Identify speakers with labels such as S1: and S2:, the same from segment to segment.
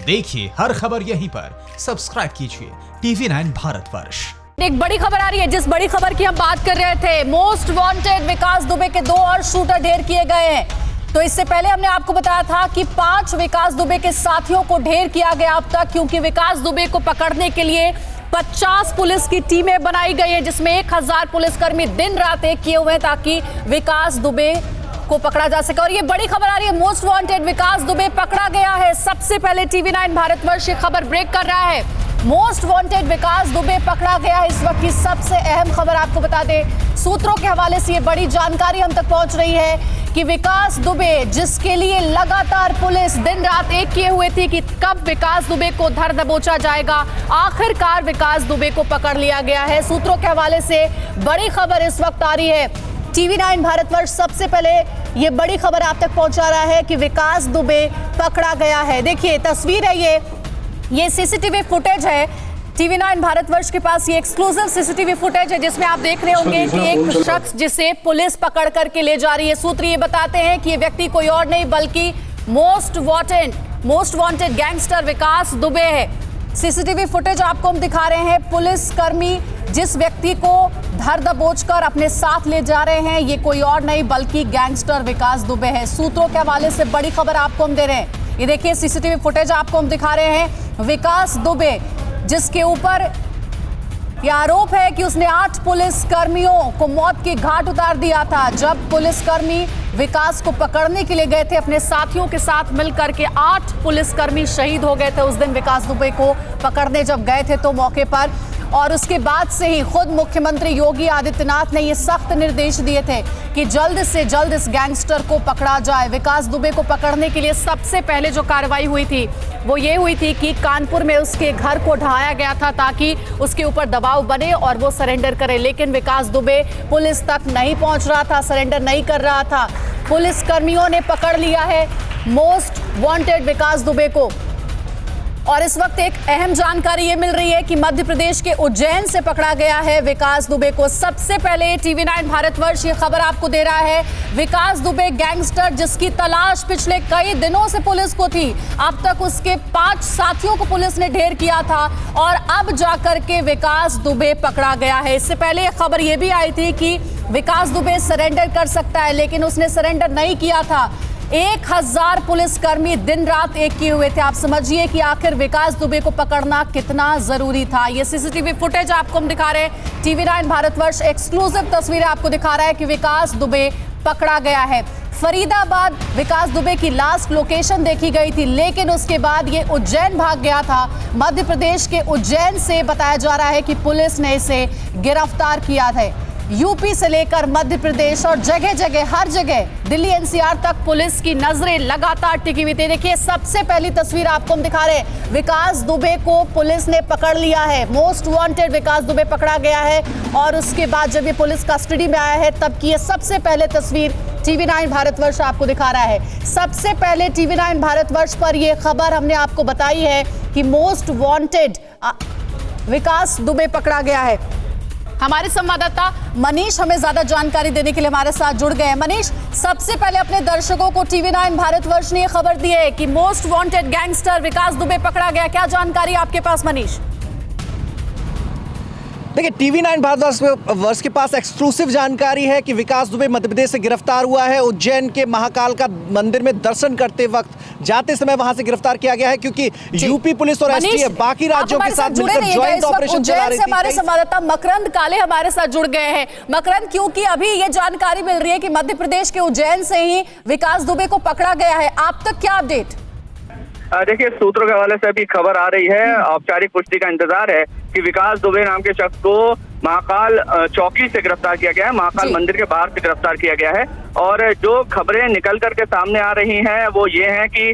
S1: देखिए हर खबर यहीं पर, सब्सक्राइब कीजिए TV9 भारतवर्ष।
S2: एक बड़ी खबर आ रही है, जिस बड़ी खबर की हम बात कर रहे थे, मोस्ट वांटेड विकास दुबे के 2 और शूटर ढेर किए गए हैं। तो इससे पहले हमने आपको बताया था कि 5 विकास दुबे के साथियों को ढेर किया गया अब तक, क्योंकि विकास दुबे को पकड़ने के लिए 50 पुलिस की टीमें बनाई गई है, जिसमें 1000 पुलिसकर्मी दिन रात एक किए हुए हैं ताकि विकास दुबे को पकड़ा जा सके। और ये बड़ी खबर आ रही है, मोस्ट वांटेड विकास दुबे पकड़ा गया है। सबसे पहले TV9 भारतवर्ष ये खबर ब्रेक कर रहा है, मोस्ट वांटेड विकास दुबे पकड़ा गया है। इस वक्त की सबसे अहम खबर आपको बता दें, सूत्रों के हवाले से ये बड़ी जानकारी हम तक पहुंच रही है कि विकास दुबे, जिसके लिए लगातार पुलिस दिन रात एक किए हुए थी कि कब विकास दुबे को धर दबोचा जाएगा, आखिरकार विकास दुबे को पकड़ लिया गया है। सूत्रों के हवाले से बड़ी खबर इस वक्त आ रही है। TV9 भारतवर्ष सबसे पहले ये बड़ी खबर आप तक पहुंचा रहा है कि विकास दुबे पकड़ा गया है। देखिए तस्वीर है, ये CCTV फुटेज है। TV9 भारतवर्ष के पास ये एक्सक्लूसिव CCTV फुटेज है, जिसमें आप देख रहे होंगे कि एक शख्स जिसे पुलिस पकड़ करके ले जा रही है। सूत्र ये बताते हैं कि ये व्यक्ति कोई और नहीं बल्कि मोस्ट वांटेड गैंगस्टर विकास दुबे है। CCTV फुटेज आपको हम दिखा रहे हैं। पुलिसकर्मी जिस व्यक्ति को धर दबोच कर अपने साथ ले जा रहे हैं, ये कोई और नहीं बल्कि गैंगस्टर विकास दुबे है। सूत्रों के हवाले से बड़ी खबर आपको हम दे रहे हैं। ये देखिए CCTV फुटेज आपको हम दिखा रहे हैं। विकास दुबे, जिसके ऊपर यह आरोप है कि उसने 8 पुलिसकर्मियों को मौत की घाट उतार दिया था। जब पुलिसकर्मी विकास को पकड़ने के लिए गए थे, अपने साथियों के साथ मिलकर के 8 पुलिसकर्मी शहीद हो गए थे उस दिन विकास दुबे को पकड़ने जब गए थे तो मौके पर। और उसके बाद से ही खुद मुख्यमंत्री योगी आदित्यनाथ ने ये सख्त निर्देश दिए थे कि जल्द से जल्द इस गैंगस्टर को पकड़ा जाए। विकास दुबे को पकड़ने के लिए सबसे पहले जो कार्रवाई हुई थी वो ये हुई थी कि कानपुर में उसके घर को ढहाया गया था ताकि उसके ऊपर दबाव बने और वो सरेंडर करे। लेकिन विकास दुबे पुलिस तक नहीं पहुंच रहा था, सरेंडर नहीं कर रहा था। पुलिसकर्मियों ने पकड़ लिया है मोस्ट वांटेड विकास दुबे को। और इस वक्त एक अहम जानकारी ये मिल रही है कि मध्य प्रदेश के उज्जैन से पकड़ा गया है विकास दुबे को। सबसे पहले TV9 भारतवर्ष ये खबर आपको दे रहा है, विकास दुबे गैंगस्टर जिसकी तलाश पिछले कई दिनों से पुलिस को थी, अब तक उसके 5 साथियों को पुलिस ने ढेर किया था और अब जाकर के विकास दुबे पकड़ा गया है। इससे पहले एक खबर ये भी आई थी कि विकास दुबे सरेंडर कर सकता है, लेकिन उसने सरेंडर नहीं किया था। 1000 पुलिसकर्मी दिन रात एक किए हुए थे। आप समझिए कि आखिर विकास दुबे को पकड़ना कितना जरूरी था। ये CCTV फुटेज आपको हम दिखा रहे हैं। TV9 भारतवर्ष एक्सक्लूसिव तस्वीरें आपको दिखा रहा है कि विकास दुबे पकड़ा गया है। फरीदाबाद विकास दुबे की लास्ट लोकेशन देखी गई थी, लेकिन उसके बाद ये उज्जैन भाग गया था। मध्य प्रदेश के उज्जैन से बताया जा रहा है कि पुलिस ने इसे गिरफ्तार किया है। यूपी से लेकर मध्य प्रदेश और जगह जगह हर जगह दिल्ली NCR तक पुलिस की नजरें लगातार टिकी हुई थी। देखिए सबसे पहली तस्वीर आपको हम दिखा रहे हैं, विकास दुबे को पुलिस ने पकड़ लिया है। मोस्ट वांटेड विकास दुबे पकड़ा गया है और उसके बाद जब ये पुलिस कस्टडी में आया है तब की ये सबसे पहले तस्वीर TV9 भारतवर्ष आपको दिखा रहा है। सबसे पहले TV9 भारतवर्ष पर यह खबर हमने आपको बताई है कि मोस्ट वांटेड विकास दुबे पकड़ा गया है। हमारे संवाददाता मनीष हमें ज्यादा जानकारी देने के लिए हमारे साथ जुड़ गए हैं। मनीष, सबसे पहले अपने दर्शकों को TV9 भारतवर्ष ने यह खबर दी है कि मोस्ट वांटेड गैंगस्टर विकास दुबे पकड़ा गया, क्या जानकारी आपके पास मनीष?
S3: देखिए TV9 भारतवर्ष के पास एक्सक्लूसिव जानकारी है कि विकास दुबे मध्य प्रदेश से गिरफ्तार हुआ है। उज्जैन के महाकाल का मंदिर में दर्शन करते वक्त जाते समय वहां से गिरफ्तार किया गया है, क्योंकि यूपी पुलिस और STF बाकी राज्यों के साथ मिलकर ज्वाइंट ऑपरेशन चला रही थी।
S2: हमारे संवाददाता मकरंद काले हमारे साथ जुड़ गए हैं। मकरंद, क्योंकि अभी ये जानकारी मिल रही है कि मध्य प्रदेश के उज्जैन से ही विकास दुबे को पकड़ा गया है, आप तक क्या अपडेट?
S4: देखिए सूत्रों के हवाले से अभी खबर आ रही है, औपचारिक पुष्टि का इंतजार है कि विकास दुबे नाम के शख्स को महाकाल चौकी से गिरफ्तार किया गया है, महाकाल मंदिर के बाहर से गिरफ्तार किया गया है। और जो खबरें निकल करके सामने आ रही हैं वो ये हैं कि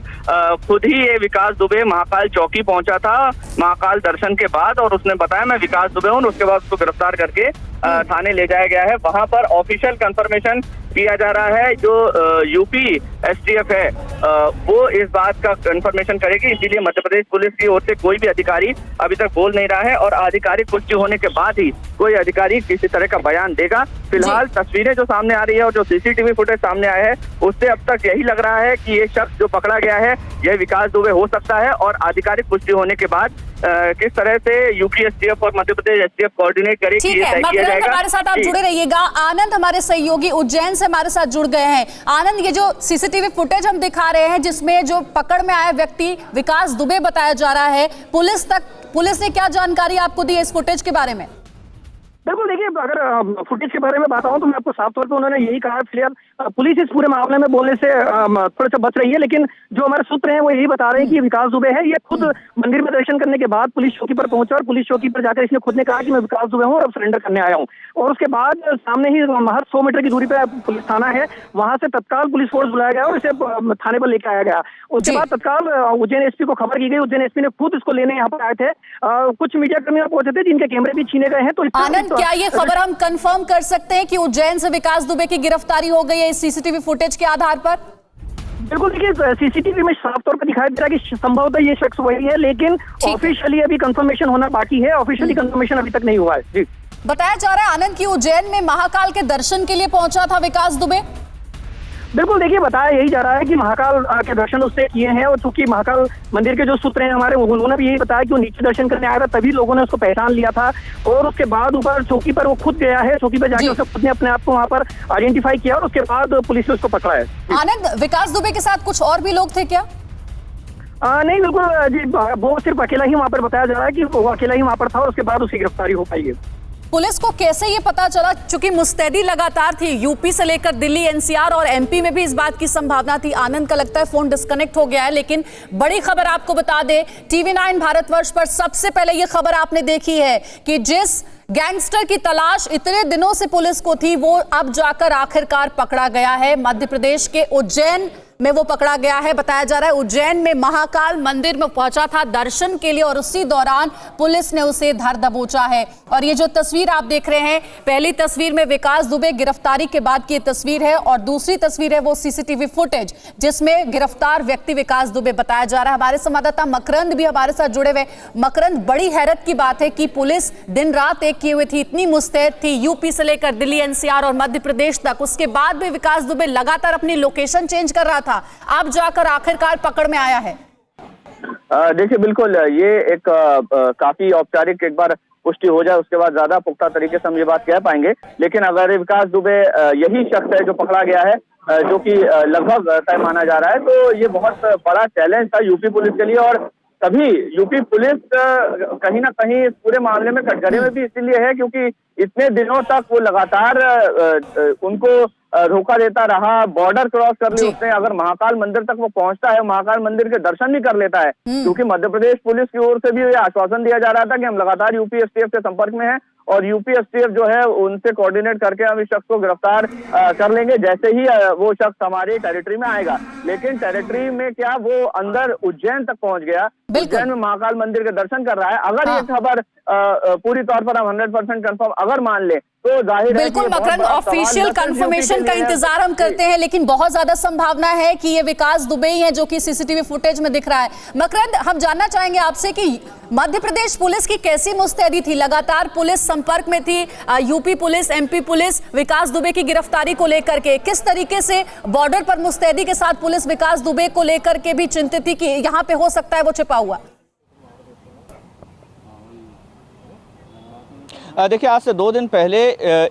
S4: खुद ही ये विकास दुबे महाकाल चौकी पहुंचा था महाकाल दर्शन के बाद, और उसने बताया मैं विकास दुबे हूं। उसके बाद उसको गिरफ्तार करके थाने ले जाया गया है। वहां पर ऑफिशियल कंफर्मेशन किया जा रहा है। जो यूपी STF है वो इस बात का कंफर्मेशन करेगी, इसीलिए मध्य प्रदेश पुलिस की ओर से कोई भी अधिकारी अभी तक बोल नहीं रहा है। और आधिकारिक पुष्टि होने के बाद ही कोई अधिकारी किसी तरह का बयान देगा। फिलहाल तस्वीरें जो सामने आ रही है और जो सीसीटीवी फुटेज सामने आया है उससे अब तक यही लग रहा है कि ये शख्स जो पकड़ा गया है यह विकास दुबे हो सकता है। और आधिकारिक पुष्टि होने के बाद किस तरह से यूपी एसटीएफ और मध्य प्रदेश एसटीएफ कोऑर्डिनेट करेगी,
S2: ठीक है। मकरंद, हमारे साथ आप जुड़े रहिएगा। आनंद हमारे सहयोगी उज्जैन से हमारे साथ जुड़ गए हैं। आनंद, ये जो सीसीटीवी फुटेज हम दिखा रहे हैं जिसमें जो पकड़ में आया व्यक्ति विकास दुबे बताया जा रहा है, पुलिस ने क्या जानकारी आपको दी है इस फुटेज के बारे में?
S5: बिल्कुल, देखिए, अगर फुटेज के बारे में बताऊं तो मैं आपको साफ तौर पे उन्होंने यही कहा। फिलहाल पुलिस इस पूरे मामले में बोलने से थोड़ा सा बच रही है, लेकिन जो हमारे सूत्र हैं वो यही बता रहे हैं कि विकास दुबे है। ये खुद मंदिर में दर्शन करने के बाद पुलिस चौकी पर पहुंचा और पुलिस चौकी पर जाकर इसने खुद ने कहा कि मैं विकास दुबे हूं और अब सरेंडर करने आया हूं। और उसके बाद सामने ही महज 100 मीटर की दूरी पे पुलिस थाना है, वहां से तत्काल पुलिस फोर्स बुलाया गया और इसे थाने पर लेकर आया गया। उसके बाद तत्काल उज्जैन एसपी को खबर की गई। उज्जैन एसपी ने खुद इसको लेने यहाँ पर आए थे। कुछ मीडिया कर्मी पहुंचे थे जिनके कैमरे भी छीने गए हैं। तो
S2: आनंद, क्या ये खबर हम कंफर्म कर सकते हैं कि उज्जैन से विकास दुबे की गिरफ्तारी हो गई है इस सीसीटीवी फुटेज के आधार पर?
S5: बिल्कुल, देखिए, सीसीटीवी में साफ तौर पर दिखाई दे रहा है कि संभवतः ये शख्स वही है, लेकिन ऑफिशियली अभी कंफर्मेशन होना बाकी है। ऑफिशियली कंफर्मेशन अभी तक नहीं हुआ है। जी,
S2: बताया जा रहा है आनंद की उज्जैन में महाकाल के दर्शन के लिए पहुंचा था विकास दुबे।
S5: बिल्कुल, देखिए, बताया यही जा रहा है कि महाकाल के दर्शन उससे किए हैं। और चूंकि महाकाल मंदिर के जो सूत्र हैं हमारे, उन्होंने भी यही बताया कि वो नीचे दर्शन करने आया था, तभी लोगों ने उसको पहचान लिया था। और उसके बाद ऊपर चौकी पर वो खुद गया है, चौकी पर जाके उसने खुद ने अपने आप को वहां पर आइडेंटिफाई किया और उसके बाद पुलिस ने उसको पकड़ा है।
S2: आनंद, विकास दुबे के साथ कुछ और भी लोग थे क्या?
S5: नहीं, बिल्कुल जी, वो सिर्फ अकेला ही वहां पर बताया जा रहा है कि वो अकेला ही वहां पर था और उसके बाद उसकी गिरफ्तारी हो पाई है।
S2: पुलिस को कैसे ये पता चला? चूंकि मुस्तैदी लगातार थी, यूपी से लेकर दिल्ली, एनसीआर और एमपी में भी इस बात की संभावना थी। आनंद का लगता है फोन डिस्कनेक्ट हो गया है, लेकिन बड़ी खबर आपको बता दे, TV9 भारतवर्ष पर सबसे पहले ये खबर आपने देखी है कि जिस गैंगस्टर की तलाश इतने दिनों से पुलिस को थी वो अब जाकर आखिरकार पकड़ा गया है। मध्य प्रदेश के उज्जैन में वो पकड़ा गया है। बताया जा रहा है उज्जैन में महाकाल मंदिर में पहुंचा था दर्शन के लिए और उसी दौरान पुलिस ने उसे धर दबोचा है। और ये जो तस्वीर आप देख रहे हैं, पहली तस्वीर में विकास दुबे गिरफ्तारी के बाद की तस्वीर है और दूसरी तस्वीर है वो सीसीटीवी फुटेज जिसमें गिरफ्तार व्यक्ति विकास दुबे बताया जा रहा है। हमारे संवाददाता मकरंद भी हमारे साथ जुड़े हुए। मकरंद, बड़ी हैरत की बात है कि पुलिस दिन रात एक किए हुए थी, इतनी मुस्तैद थी, यूपी से लेकर दिल्ली, एनसीआर और मध्य प्रदेश तक। उसके बाद भी विकास दुबे लगातार अपनी लोकेशन चेंज कर रहा था, अब जाकर आखिरकार पकड़ में आया है।
S4: देखिए, बिल्कुल, ये एक काफी औपचारिक एक बार पुष्टि हो जाए उसके बाद ज्यादा पुख्ता तरीके से हम ये बात कह पाएंगे। लेकिन अगर विकास दुबे यही शख्स है जो पकड़ा गया है, जो कि लगभग तय माना जा रहा है, तो ये बहुत बड़ा चैलेंज था यूपी पुलिस के लिए। और तभी यूपी पुलिस कहीं ना कहीं इस पूरे मामले में कटघरे में भी इसीलिए है क्योंकि इतने दिनों तक वो लगातार उनको रोका देता रहा। बॉर्डर क्रॉस कर ली उसने। अगर महाकाल मंदिर तक वो पहुंचता है, महाकाल मंदिर के दर्शन भी कर लेता है, क्योंकि मध्य प्रदेश पुलिस की ओर से भी ये आश्वासन दिया जा रहा था कि हम लगातार यूपी एसटीएफ के संपर्क में हैं और यूपी एसटीएफ जो है उनसे कोऑर्डिनेट करके हम इस शख्स को गिरफ्तार कर लेंगे जैसे ही वो शख्स हमारे टेरिटरी में आएगा। लेकिन टेरिटरी में क्या, वो अंदर उज्जैन तक पहुंच गया, उज्जैन में महाकाल मंदिर के दर्शन कर रहा है। अगर ये खबर पूरी तौर पर हम 100% कंफर्म अगर मान ले तो जाहिर है
S2: बिल्कुल मकरंद, ऑफिशियल कंफर्मेशन का इंतजार हम करते हैं, लेकिन बहुत ज्यादा संभावना है कि ये विकास दुबे ही है जो कि सीसीटीवी फुटेज में दिख रहा है। मकरंद, हम जानना चाहेंगे आपसे कि मध्य प्रदेश पुलिस की कैसी मुस्तैदी थी? लगातार पुलिस संपर्क में थी, यूपी पुलिस, एमपी पुलिस विकास दुबे की गिरफ्तारी को लेकर के किस तरीके से बॉर्डर पर मुस्तैदी के साथ पुलिस विकास दुबे को लेकर के भी चिंतित थी कि यहाँ पे हो सकता है वो छिपा हुआ?
S6: देखिए, आज से 2 दिन पहले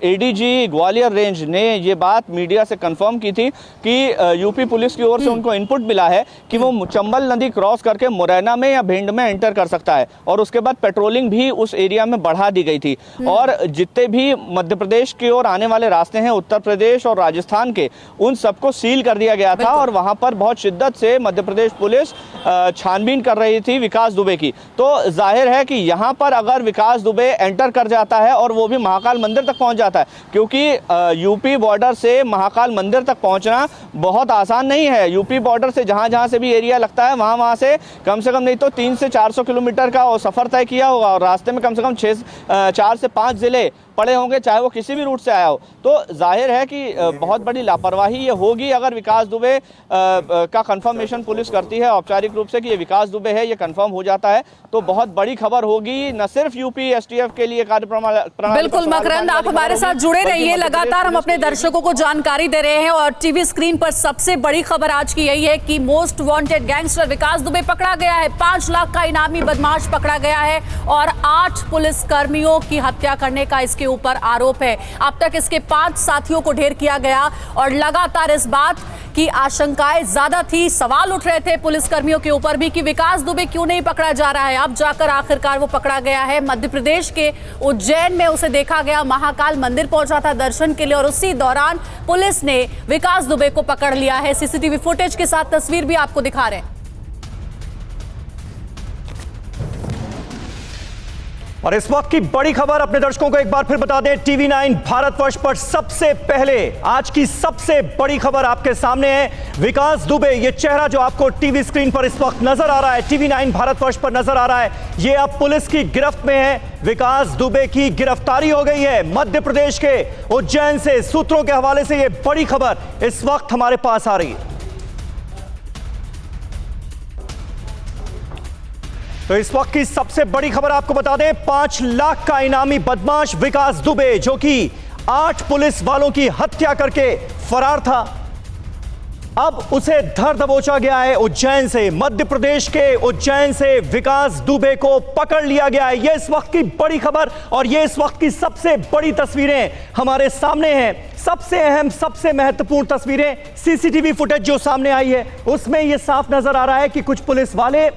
S6: एडीजी ग्वालियर रेंज ने ये बात मीडिया से कंफर्म की थी कि यूपी पुलिस की ओर से उनको इनपुट मिला है कि वो चंबल नदी क्रॉस करके मुरैना में या भिंड में एंटर कर सकता है। और उसके बाद पेट्रोलिंग भी उस एरिया में बढ़ा दी गई थी और जितने भी मध्य प्रदेश की ओर आने वाले रास्ते हैं, उत्तर प्रदेश और राजस्थान के, उन सबको सील कर दिया गया था और वहाँ पर बहुत शिद्दत से मध्य प्रदेश पुलिस छानबीन कर रही थी विकास दुबे की। तो जाहिर है कि यहाँ पर अगर विकास दुबे एंटर कर जाता है और वो भी महाकाल मंदिर तक पहुंच जाता है, क्योंकि यूपी बॉर्डर से महाकाल मंदिर तक पहुंचना बहुत आसान नहीं है। यूपी बॉर्डर से जहां से भी एरिया लगता है वहां से कम नहीं तो 300 से 400 किलोमीटर का सफर तय किया होगा और रास्ते में कम से कम 4 से 5 जिले पड़े होंगे, चाहे वो किसी भी रूट से आया हो। तो जाहिर है कि बहुत बड़ी लापरवाही ये होगी अगर विकास दुबे का कंफर्मेशन पुलिस करती है औपचारिक रूप से कि ये विकास दुबे है, ये कंफर्म हो जाता है, तो बहुत बड़ी खबर होगी, न सिर्फ यूपी एसटीएफ के लिए कार्यप्रणाली।
S2: बिल्कुल मकरंद, आप हमारे साथ जुड़े रहिए, लगातार हम अपने दर्शकों को जानकारी दे रहे हैं और टीवी स्क्रीन पर सबसे बड़ी खबर आज की यही है कि मोस्ट वांटेड गैंगस्टर विकास दुबे पकड़ा गया है। 5 लाख का इनामी बदमाश पकड़ा गया है और 8 पुलिस कर्मियों की हत्या करने का इसके ऊपर आरोप है। अब तक इसके 5 साथियों को ढेर किया गया और लगातार इस बात की आशंकाएं ज्यादा थी, सवाल उठ रहे थे पुलिस कर्मियों के ऊपर भी कि विकास दुबे क्यों नहीं पकड़ा जा रहा है। अब जाकर आखिरकार वो पकड़ा गया है। मध्य प्रदेश के उज्जैन में उसे देखा गया, महाकाल मंदिर पहुंचा था दर्शन के लिए और उसी दौरान पुलिस ने विकास दुबे को पकड़ लिया है। सीसीटीवी फुटेज के साथ तस्वीर भी आपको दिखा रहे हैं।
S3: और इस वक्त की बड़ी खबर अपने दर्शकों को एक बार फिर बता दें, टीवी 9 भारतवर्ष पर सबसे पहले आज की सबसे बड़ी खबर आपके सामने है। विकास दुबे, ये चेहरा जो आपको टीवी स्क्रीन पर इस वक्त नजर आ रहा है, टीवी 9 भारतवर्ष पर नजर आ रहा है, ये अब पुलिस की गिरफ्त में है। विकास दुबे की गिरफ्तारी हो गई है मध्य प्रदेश के उज्जैन से। सूत्रों के हवाले से यह बड़ी खबर इस वक्त हमारे पास आ रही है। तो इस वक्त की सबसे बड़ी खबर आपको बता दें, 5 लाख का इनामी बदमाश विकास दुबे, जो कि 8 पुलिस वालों की हत्या करके फरार था, अब उसे धर दबोचा गया है उज्जैन से। मध्य प्रदेश के उज्जैन से विकास दुबे को पकड़ लिया गया है। यह इस वक्त की बड़ी खबर और यह इस वक्त की सबसे बड़ी तस्वीरें हमारे सामने हैं। सबसे अहम, सबसे महत्वपूर्ण तस्वीरें सीसीटीवी फुटेज जो सामने आई है उसमें यह साफ नजर आ रहा है कि कुछ पुलिस वाले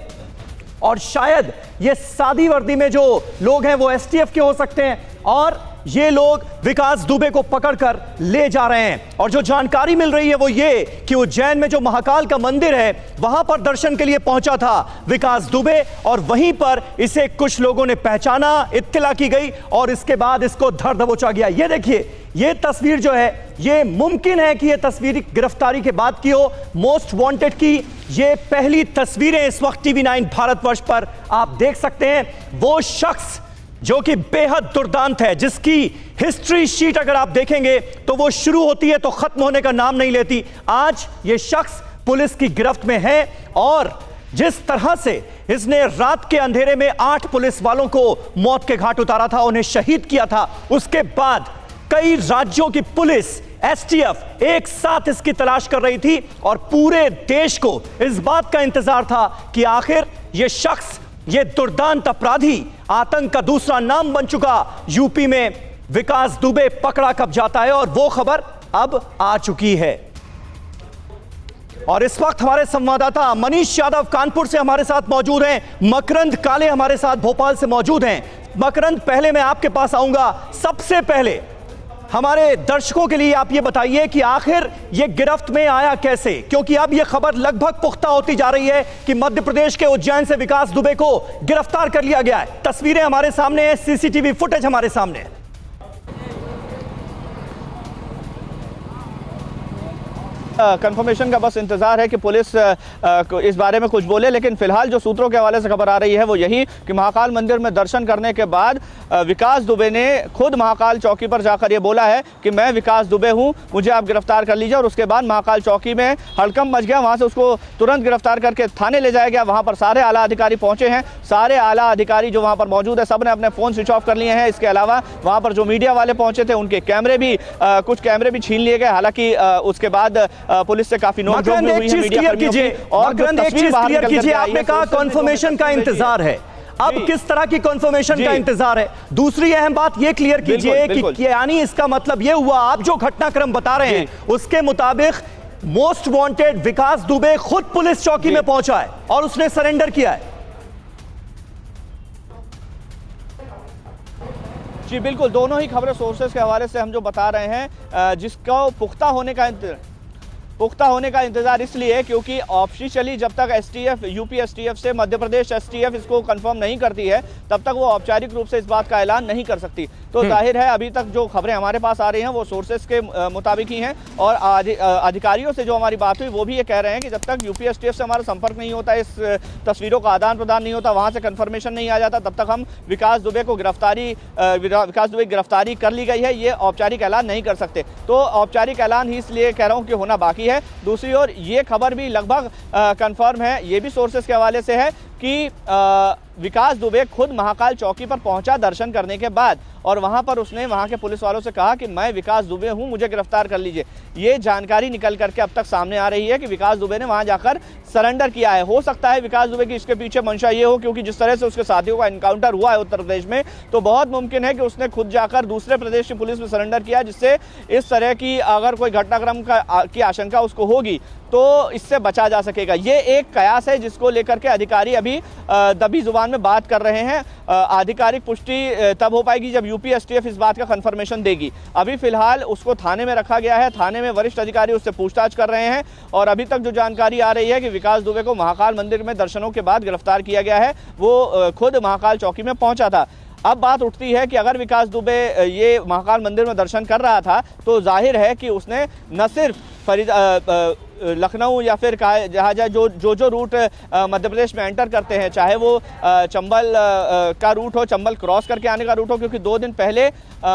S3: और शायद ये सादी वर्दी में जो लोग हैं वो एसटीएफ के हो सकते हैं और ये लोग विकास दुबे को पकड़कर ले जा रहे हैं। और जो जानकारी मिल रही है वो ये कि उज्जैन में जो महाकाल का मंदिर है वहां पर दर्शन के लिए पहुंचा था विकास दुबे और वहीं पर इसे कुछ लोगों ने पहचाना, इत्तला की गई और इसके बाद इसको धर दबोचा गया। ये देखिए, ये तस्वीर जो है, ये मुमकिन है कि ये तस्वीर गिरफ्तारी के बाद की हो, मोस्ट वांटेड की ये पहली तस्वीरें इस वक्त टीवी 9 भारतवर्ष पर आप देख सकते हैं। वो शख्स जो कि बेहद दुर्दांत है, जिसकी हिस्ट्री शीट अगर आप देखेंगे तो वो शुरू होती है तो खत्म होने का नाम नहीं लेती। आज ये शख्स पुलिस की गिरफ्त में है और जिस तरह से इसने रात के अंधेरे में 8 पुलिस वालों को मौत के घाट उतारा था, उन्हें शहीद किया था, उसके बाद कई राज्यों की पुलिस, एसटीएफ एक साथ इसकी तलाश कर रही थी और पूरे देश को इस बात का इंतजार था कि आखिर ये शख्स, ये दुर्दांत अपराधी, आतंक का दूसरा नाम बन चुका यूपी में विकास दुबे पकड़ा कब जाता है और वो खबर अब आ चुकी है। और इस वक्त हमारे संवाददाता मनीष यादव कानपुर से हमारे साथ मौजूद हैं, मकरंद काले हमारे साथ भोपाल से मौजूद हैं। मकरंद, पहले मैं आपके पास आऊंगा, सबसे पहले हमारे दर्शकों के लिए आप ये बताइए कि आखिर ये गिरफ्त में आया कैसे, क्योंकि अब ये खबर लगभग पुख्ता होती जा रही है कि मध्य प्रदेश के उज्जैन से विकास दुबे को गिरफ्तार कर लिया गया है। तस्वीरें हमारे सामने हैं, सीसीटीवी फुटेज हमारे सामने है।
S6: कंफर्मेशन का बस इंतजार है कि पुलिस इस बारे में कुछ बोले, लेकिन फिलहाल जो सूत्रों के हवाले से खबर आ रही है वो यही कि महाकाल मंदिर में दर्शन करने के बाद विकास दुबे ने खुद महाकाल चौकी पर जाकर ये बोला है कि मैं विकास दुबे हूं, मुझे आप गिरफ्तार कर लीजिए। और उसके बाद महाकाल चौकी में हड़कंप मच गया, वहां से उसको तुरंत गिरफ्तार करके थाने ले जाया गया। वहां पर सारे आला अधिकारी पहुंचे हैं, सारे आला अधिकारी जो वहां पर मौजूद है सब ने अपने फोन स्विच ऑफ कर लिए हैं। इसके अलावा वहां पर जो मीडिया वाले पहुंचे थे उनके कैमरे भी, कुछ कैमरे भी छीन लिए गए। हालांकि उसके बाद पुलिस से काफी नोकझोंक हुई है मीडिया कर्मियों की। और
S3: एक चीज क्लियर कीजिए, आपने कहा कन्फर्मेशन का इंतजार है, अब किस तरह की कन्फर्मेशन का इंतजार है? दूसरी अहम बात ये क्लियर कीजिए कि यानी इसका मतलब ये हुआ, आप जो घटनाक्रम बता रहे हैं उसके मुताबिक मोस्ट वांटेड विकास दुबे खुद पुलिस चौकी में पहुंचा है और उसने सरेंडर किया है।
S6: जी बिल्कुल, दोनों ही खबरें सोर्सेस के हवाले से हम जो बता रहे हैं, जिसका पुख्ता होने का पुख्ता होने का इंतजार इसलिए क्योंकि ऑफिशियली जब तक एसटीएफ, यूपी एसटीएफ से मध्य प्रदेश एसटीएफ इसको कंफर्म नहीं करती है तब तक वो औपचारिक रूप से इस बात का ऐलान नहीं कर सकती। तो जाहिर है अभी तक जो खबरें हमारे पास आ रही हैं वो सोर्सेस के मुताबिक ही हैं और अधिकारियों से जो हमारी बात हुई वो भी ये कह रहे हैं कि जब तक यूपी एसटीएफ से हमारा संपर्क नहीं होता, इस तस्वीरों का आदान प्रदान नहीं होता, वहाँ से कन्फर्मेशन नहीं आ जाता, तब तक हम विकास दुबे की गिरफ्तारी कर ली गई है ये औपचारिक ऐलान नहीं कर सकते। तो औपचारिक ऐलान ही इसलिए कह रहा हूँ कि होना बाकी है। दूसरी ओर ये खबर भी लगभग कंफर्म है, ये भी सोर्सेस के हवाले से है कि विकास दुबे खुद महाकाल चौकी पर पहुंचा दर्शन करने के बाद और वहां पर उसने वहां के पुलिस वालों से कहा कि मैं विकास दुबे हूं, मुझे गिरफ्तार कर लीजिए। ये जानकारी निकल करके अब तक सामने आ रही है कि विकास दुबे ने वहां जाकर सरेंडर किया है। हो सकता है विकास दुबे की इसके पीछे मंशा ये हो क्योंकि जिस तरह से उसके साथियों का एनकाउंटर हुआ है उत्तर प्रदेश में, तो बहुत मुमकिन है कि उसने खुद जाकर दूसरे प्रदेश की पुलिस में सरेंडर किया, जिससे इस तरह की अगर कोई घटनाक्रम की आशंका उसको होगी तो इससे बचा जा सकेगा। ये एक कयास है जिसको लेकर के अधिकारी अभी दबी जुबान में बात कर रहे हैं। आधिकारिक पुष्टि तब हो पाएगी जब यूपी एसटीएफ इस बात का कंफर्मेशन देगी। अभी फिलहाल उसको थाने में रखा गया है, थाने में वरिष्ठ अधिकारी उससे पूछताछ कर रहे हैं और अभी तक जो जानकारी आ रही है कि विकास दुबे को महाकाल मंदिर में दर्शनों के बाद गिरफ्तार किया गया है। वो खुद महाकाल चौकी में पहुंचा था। अब बात उठती है कि अगर विकास दुबे ये महाकाल मंदिर में दर्शन कर रहा था तो जाहिर है कि उसने न सिर्फ लखनऊ या फिर जहाँ जो रूट मध्य प्रदेश में एंटर करते हैं, चाहे वो चंबल का रूट हो, चंबल क्रॉस करके आने का रूट हो, क्योंकि 2 दिन पहले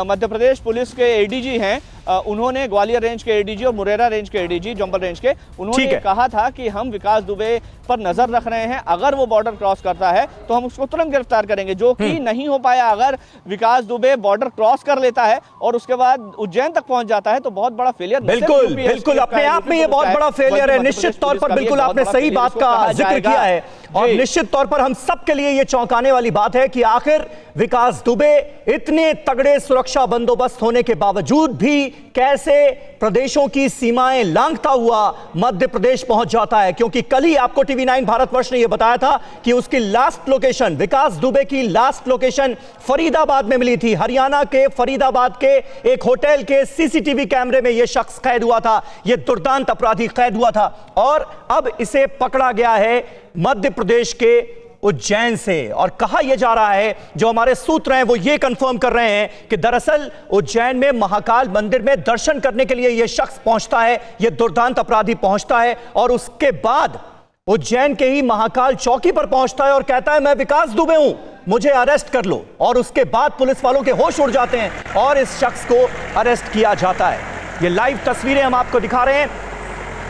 S6: मध्य प्रदेश पुलिस के एडीजी हैं, उन्होंने ग्वालियर रेंज के एडीजी और मुरैना रेंज के एडीजी, चंबल रेंज के, उन्होंने कहा था कि हम विकास दुबे पर नजर रख रहे हैं, अगर वो बॉर्डर क्रॉस करता है तो हम उसको तुरंत गिरफ्तार करेंगे, जो कि नहीं हो पाया। अगर विकास दुबे बॉर्डर क्रॉस कर लेता है और उसके बाद उज्जैन तक पहुंच जाता है तो बहुत बड़ा फेलियर।
S3: बिल्कुल अपने आप में ये बहुत बड़ा फेलियर है। निश्चित तौर पर बिल्कुल आपने सही बात का जिक्र किया है और निश्चित तौर पर हम सब के लिए ये चौंकाने वाली बात है कि आखिर विकास दुबे इतने तगड़े सुरक्षा बंदोबस्त होने के बावजूद भी कैसे प्रदेशों की सीमाएं लांघता हुआ मध्य प्रदेश पहुंच जाता है। क्योंकि कल ही आपको टीवी9 भारतवर्ष ने यह बताया था कि उसकी लास्ट लोकेशन, विकास दुबे की लास्ट लोकेशन फरीदाबाद में मिली थी। हरियाणा के फरीदाबाद के एक होटल के सीसीटीवी कैमरे में यह शख्स कैद हुआ था, यह दुर्दांत अपराधी कैद हुआ था और अब इसे पकड़ा गया है मध्य प्रदेश के उज्जैन से। और कहा यह जा रहा है, जो हमारे सूत्र हैं वो ये कंफर्म कर रहे हैं कि दरअसल उज्जैन में महाकाल मंदिर में दर्शन करने के लिए यह शख्स पहुंचता है, यह दुर्दांत अपराधी पहुंचता है और उसके बाद उज्जैन के ही महाकाल चौकी पर पहुंचता है और कहता है मैं विकास दुबे हूं, मुझे अरेस्ट कर लो। और उसके बाद पुलिस वालों के होश उड़ जाते हैं और इस शख्स को अरेस्ट किया जाता है। ये लाइव तस्वीरें हम आपको दिखा रहे हैं,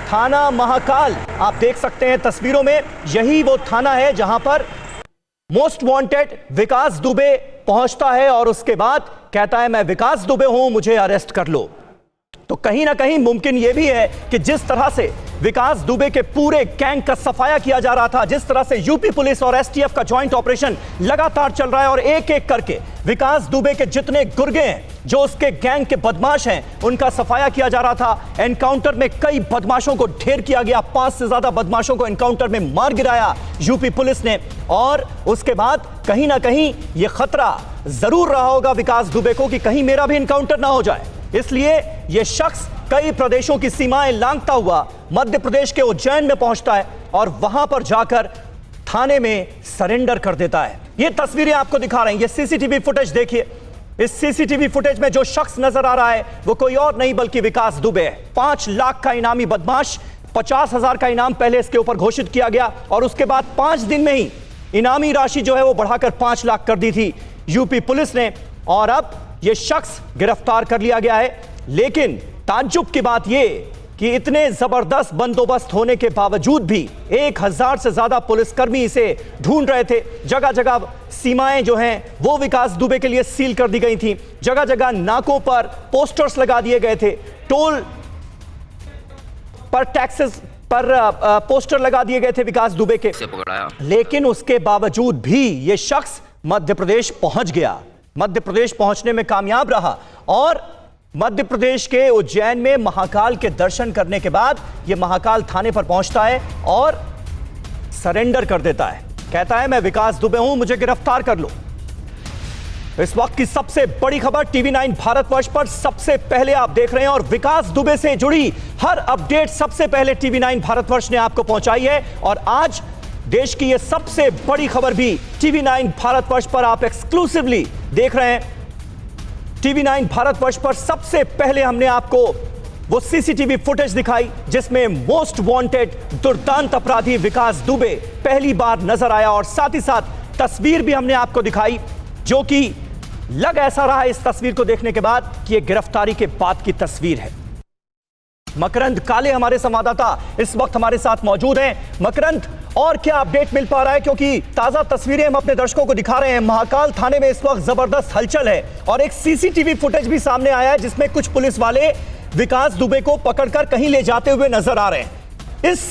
S3: थाना महाकाल आप देख सकते हैं तस्वीरों में। यही वो थाना है जहां पर मोस्ट वांटेड विकास दुबे पहुंचता है और उसके बाद कहता है मैं विकास दुबे हूं, मुझे अरेस्ट कर लो। तो कहीं ना कहीं मुमकिन यह भी है कि जिस तरह से विकास दुबे के पूरे गैंग का सफाया किया जा रहा था, जिस तरह से यूपी पुलिस और एसटीएफ का ज्वाइंट ऑपरेशन लगातार चल रहा है और एक एक करके विकास दुबे के जितने गुर्गे हैं, जो उसके गैंग के बदमाश हैं, उनका सफाया किया जा रहा था। एनकाउंटर में कई बदमाशों को ढेर किया गया, 5 से ज्यादा बदमाशों को एनकाउंटर में मार गिराया यूपी पुलिस ने। और उसके बाद कहीं ना कहीं यह खतरा जरूर रहा होगा विकास दुबे को कि कहीं मेरा भी एनकाउंटर ना हो जाए, इसलिए यह शख्स कई प्रदेशों की सीमाएं लांघता हुआ मध्य प्रदेश के उज्जैन में पहुंचता है और वहां पर जाकर थाने में सरेंडर कर देता है। यह तस्वीरें आपको दिखा रहे हैं, यह सीसीटीवी फुटेज देखिए। इस सीसीटीवी फुटेज में जो शख्स नजर आ रहा है वो कोई और नहीं बल्कि विकास दुबे है। 5 लाख का इनामी बदमाश, 50,000 का इनाम पहले इसके ऊपर घोषित किया गया और उसके बाद 5 दिन में ही इनामी राशि जो है वो बढ़ाकर 5 लाख कर दी थी यूपी पुलिस ने और अब यह शख्स गिरफ्तार कर लिया गया है। लेकिन ताज्जुब की बात यह कि इतने जबरदस्त बंदोबस्त होने के बावजूद भी 1000 से ज्यादा पुलिसकर्मी इसे ढूंढ रहे थे। जगह जगह सीमाएं जो हैं वो विकास दुबे के लिए सील कर दी गई थी, जगह जगह नाकों पर पोस्टर्स लगा दिए गए थे, टोल पर टैक्सेस पर पोस्टर लगा दिए गए थे विकास दुबे के। लेकिन उसके बावजूद भी यह शख्स मध्य प्रदेश पहुंच गया, मध्य प्रदेश पहुंचने में कामयाब रहा और मध्य प्रदेश के उज्जैन में महाकाल के दर्शन करने के बाद यह महाकाल थाने पर पहुंचता है और सरेंडर कर देता है। कहता है मैं विकास दुबे हूं, मुझे गिरफ्तार कर लो।
S7: इस वक्त की सबसे बड़ी खबर टीवी 9 भारतवर्ष पर सबसे पहले आप देख रहे हैं और विकास दुबे से जुड़ी हर अपडेट सबसे पहले टीवी 9 भारतवर्ष ने आपको पहुंचाई है। और आज देश की यह सबसे बड़ी खबर भी टीवी 9 भारतवर्ष पर आप एक्सक्लूसिवली देख रहे हैं। टीवी 9 भारतवर्ष पर सबसे पहले हमने आपको वो सीसीटीवी फुटेज दिखाई जिसमें मोस्ट वांटेड दुर्दांत अपराधी विकास दुबे पहली बार नजर आया, और साथ ही साथ तस्वीर भी हमने आपको दिखाई जो कि लग ऐसा रहा है इस तस्वीर को देखने के बाद कि यह गिरफ्तारी के बाद की तस्वीर है। मकरंद काले हमारे संवाददाता इस वक्त हमारे साथ मौजूद हैं। मकरंद, और क्या अपडेट मिल पा रहा है, क्योंकि ताजा तस्वीरें हम अपने दर्शकों को दिखा रहे हैं। महाकाल थाने में इस वक्त जबरदस्त हलचल है और एक सीसीटीवी फुटेज भी सामने आया है जिसमें कुछ पुलिस वाले विकास दुबे को पकड़कर कहीं ले जाते हुए नजर आ रहे हैं। इस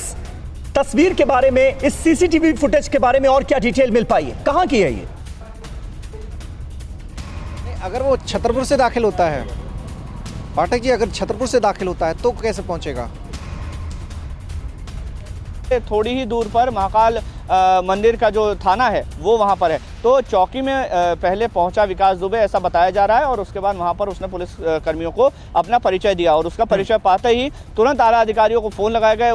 S7: तस्वीर के बारे में, इस सीसीटीवी फुटेज के बारे में और क्या डिटेल मिल पाई है, कहां की है ये?
S3: अगर वो छतरपुर से दाखिल होता है, पाठक जी, अगर छतरपुर से दाखिल होता है तो कैसे पहुंचेगा?
S6: थोड़ी ही दूर पर महाकाल मंदिर का जो थाना है वो वहाँ पर है, तो चौकी में पहले पहुंचा विकास दुबे ऐसा बताया जा रहा है, और उसके बाद वहाँ पर उसने पुलिस कर्मियों को अपना परिचय दिया, और उसका परिचय पाते ही तुरंत आला अधिकारियों को फ़ोन लगाए गए।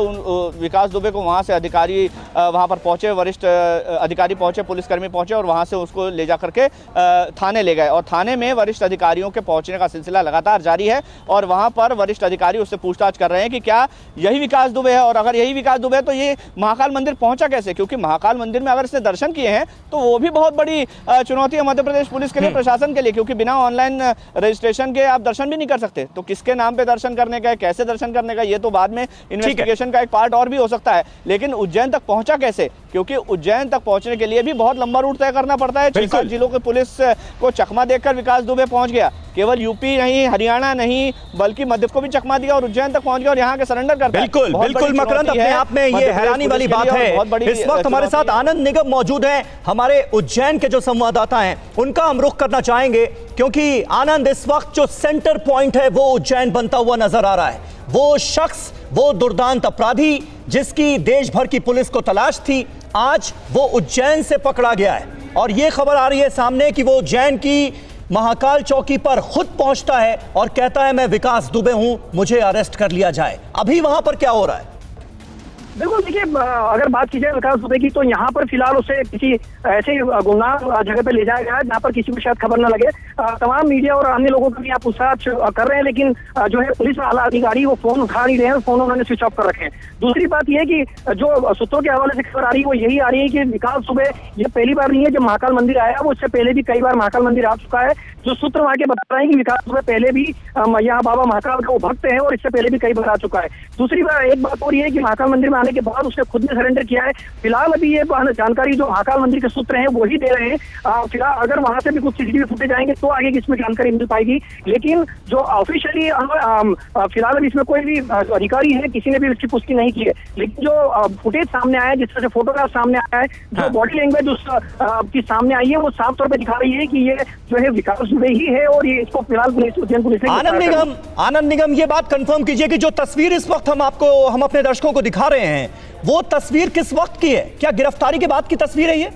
S6: विकास दुबे को वहाँ से अधिकारी वहाँ पर पहुँचे, वरिष्ठ अधिकारी पहुँचे, पुलिसकर्मी पहुँचे और वहाँ से उसको ले जा करके थाने ले गए, और थाने में वरिष्ठ अधिकारियों के पहुँचने का सिलसिला लगातार जारी है। और वहाँ पर वरिष्ठ अधिकारी उससे पूछताछ कर रहे हैं कि क्या यही विकास दुबे है, और अगर यही विकास दुबे है तो ये महाकाल मंदिर पहुँचा कैसे, क्योंकि महाकाल मंदिर में अगर इसने दर्शन किए हैं तो वो भी बहुत बड़ी चुनौती है मध्य प्रदेश पुलिस के लिए, प्रशासन के लिए, क्योंकि बिना ऑनलाइन रजिस्ट्रेशन के आप दर्शन भी नहीं कर सकते। तो किसके नाम पे दर्शन करने का है, कैसे दर्शन करने का, ये तो बाद में इन्वेस्टिगेशन का एक पार्ट और भी हो सकता है। लेकिन उज्जैन तक पहुंचा कैसे, क्योंकि उज्जैन तक पहुंचने के लिए भी बहुत लंबा रूट तय करना पड़ता है। 6-7 जिलों की पुलिस को चकमा देकर विकास दुबे पहुंच गया, केवल यूपी नहीं, हरियाणा नहीं, बल्कि मध्य को भी चकमा दिया और उज्जैन तक पहुंच गया और यहाँ के सरेंडर करता है।
S7: बिल्कुल बिल्कुल मकरंद, अपने आप में ये हैरानी वाली बात है। इस वक्त हमारे साथ आनंद निगम मौजूद हैं, हमारे उज्जैन के जो संवाददाता हैं उनका हम रुख करना चाहेंगे, क्योंकि आनंद इस वक्त जो सेंटर पॉइंट है वो उज्जैन बनता हुआ नजर आ रहा है। वो शख्स, वो दुर्दांत अपराधी जिसकी देश भर की पुलिस को तलाश थी, आज वो उज्जैन से पकड़ा गया है, और ये खबर आ रही है सामने कि वो उज्जैन की महाकाल चौकी पर खुद पहुंचता है और कहता है मैं विकास दुबे हूं, मुझे अरेस्ट कर लिया जाए। अभी वहां पर क्या हो रहा है?
S5: बिल्कुल, देखिए, अगर बात की जाए विकास दुबे की तो यहाँ पर फिलहाल उसे किसी ऐसे गुमनाम जगह पे ले जाया गया है जहाँ पर किसी को शायद खबर न लगे। तमाम मीडिया और अन्य लोगों का भी आप पूछताछ कर रहे हैं, लेकिन जो है पुलिस आला अधिकारी वो फोन उठा नहीं रहे हैं, फोन उन्होंने स्विच ऑफ कर रखे हैं। दूसरी बात यह है कि जो सूत्रों के हवाले से खबर आ रही है वो यही आ रही है कि विकास दुबे ये पहली बार नहीं है जब महाकाल मंदिर आया, वो इससे पहले भी कई बार महाकाल मंदिर आ चुका है। जो सूत्र वहाँ के बता रहे हैं कि विकास दुबे पहले भी यहाँ बाबा महाकाल का वो भक्त है और इससे पहले भी कई बार आ चुका है। दूसरी बात, एक बात और ये है कि महाकाल मंदिर में आने के बाद उसने खुद ने सरेंडर किया है। फिलहाल अभी ये जानकारी जो महाकाल मंदिर के सूत्र हैं वही दे रहे हैं। फिलहाल अगर वहां से भी कुछ सीसीटीवी फुटेज आएंगे तो आगे की इसमें जानकारी मिल पाएगी, लेकिन जो ऑफिशियली फिलहाल अभी इसमें कोई भी अधिकारी है किसी ने भी इसकी पुष्टि नहीं की है। लेकिन जो फुटेज सामने आया है, जिस तरह से फोटोग्राफ सामने आया है, जो बॉडी लैंग्वेज उसकी सामने आई है, वो साफ तौर पर दिखा रही है कि ये जो है विकास दुबे ही है, और ये इसको फिलहाल उज्जैन पुलिस ने।
S7: आनंद निगम, ये बात कंफर्म कीजिए कि जो तस्वीर इस वक्त हम अपने दर्शकों को दिखा रहे हैं वो तस्वीर किस वक्त की है? क्या गिरफ्तारी के बाद की तस्वीर है ये?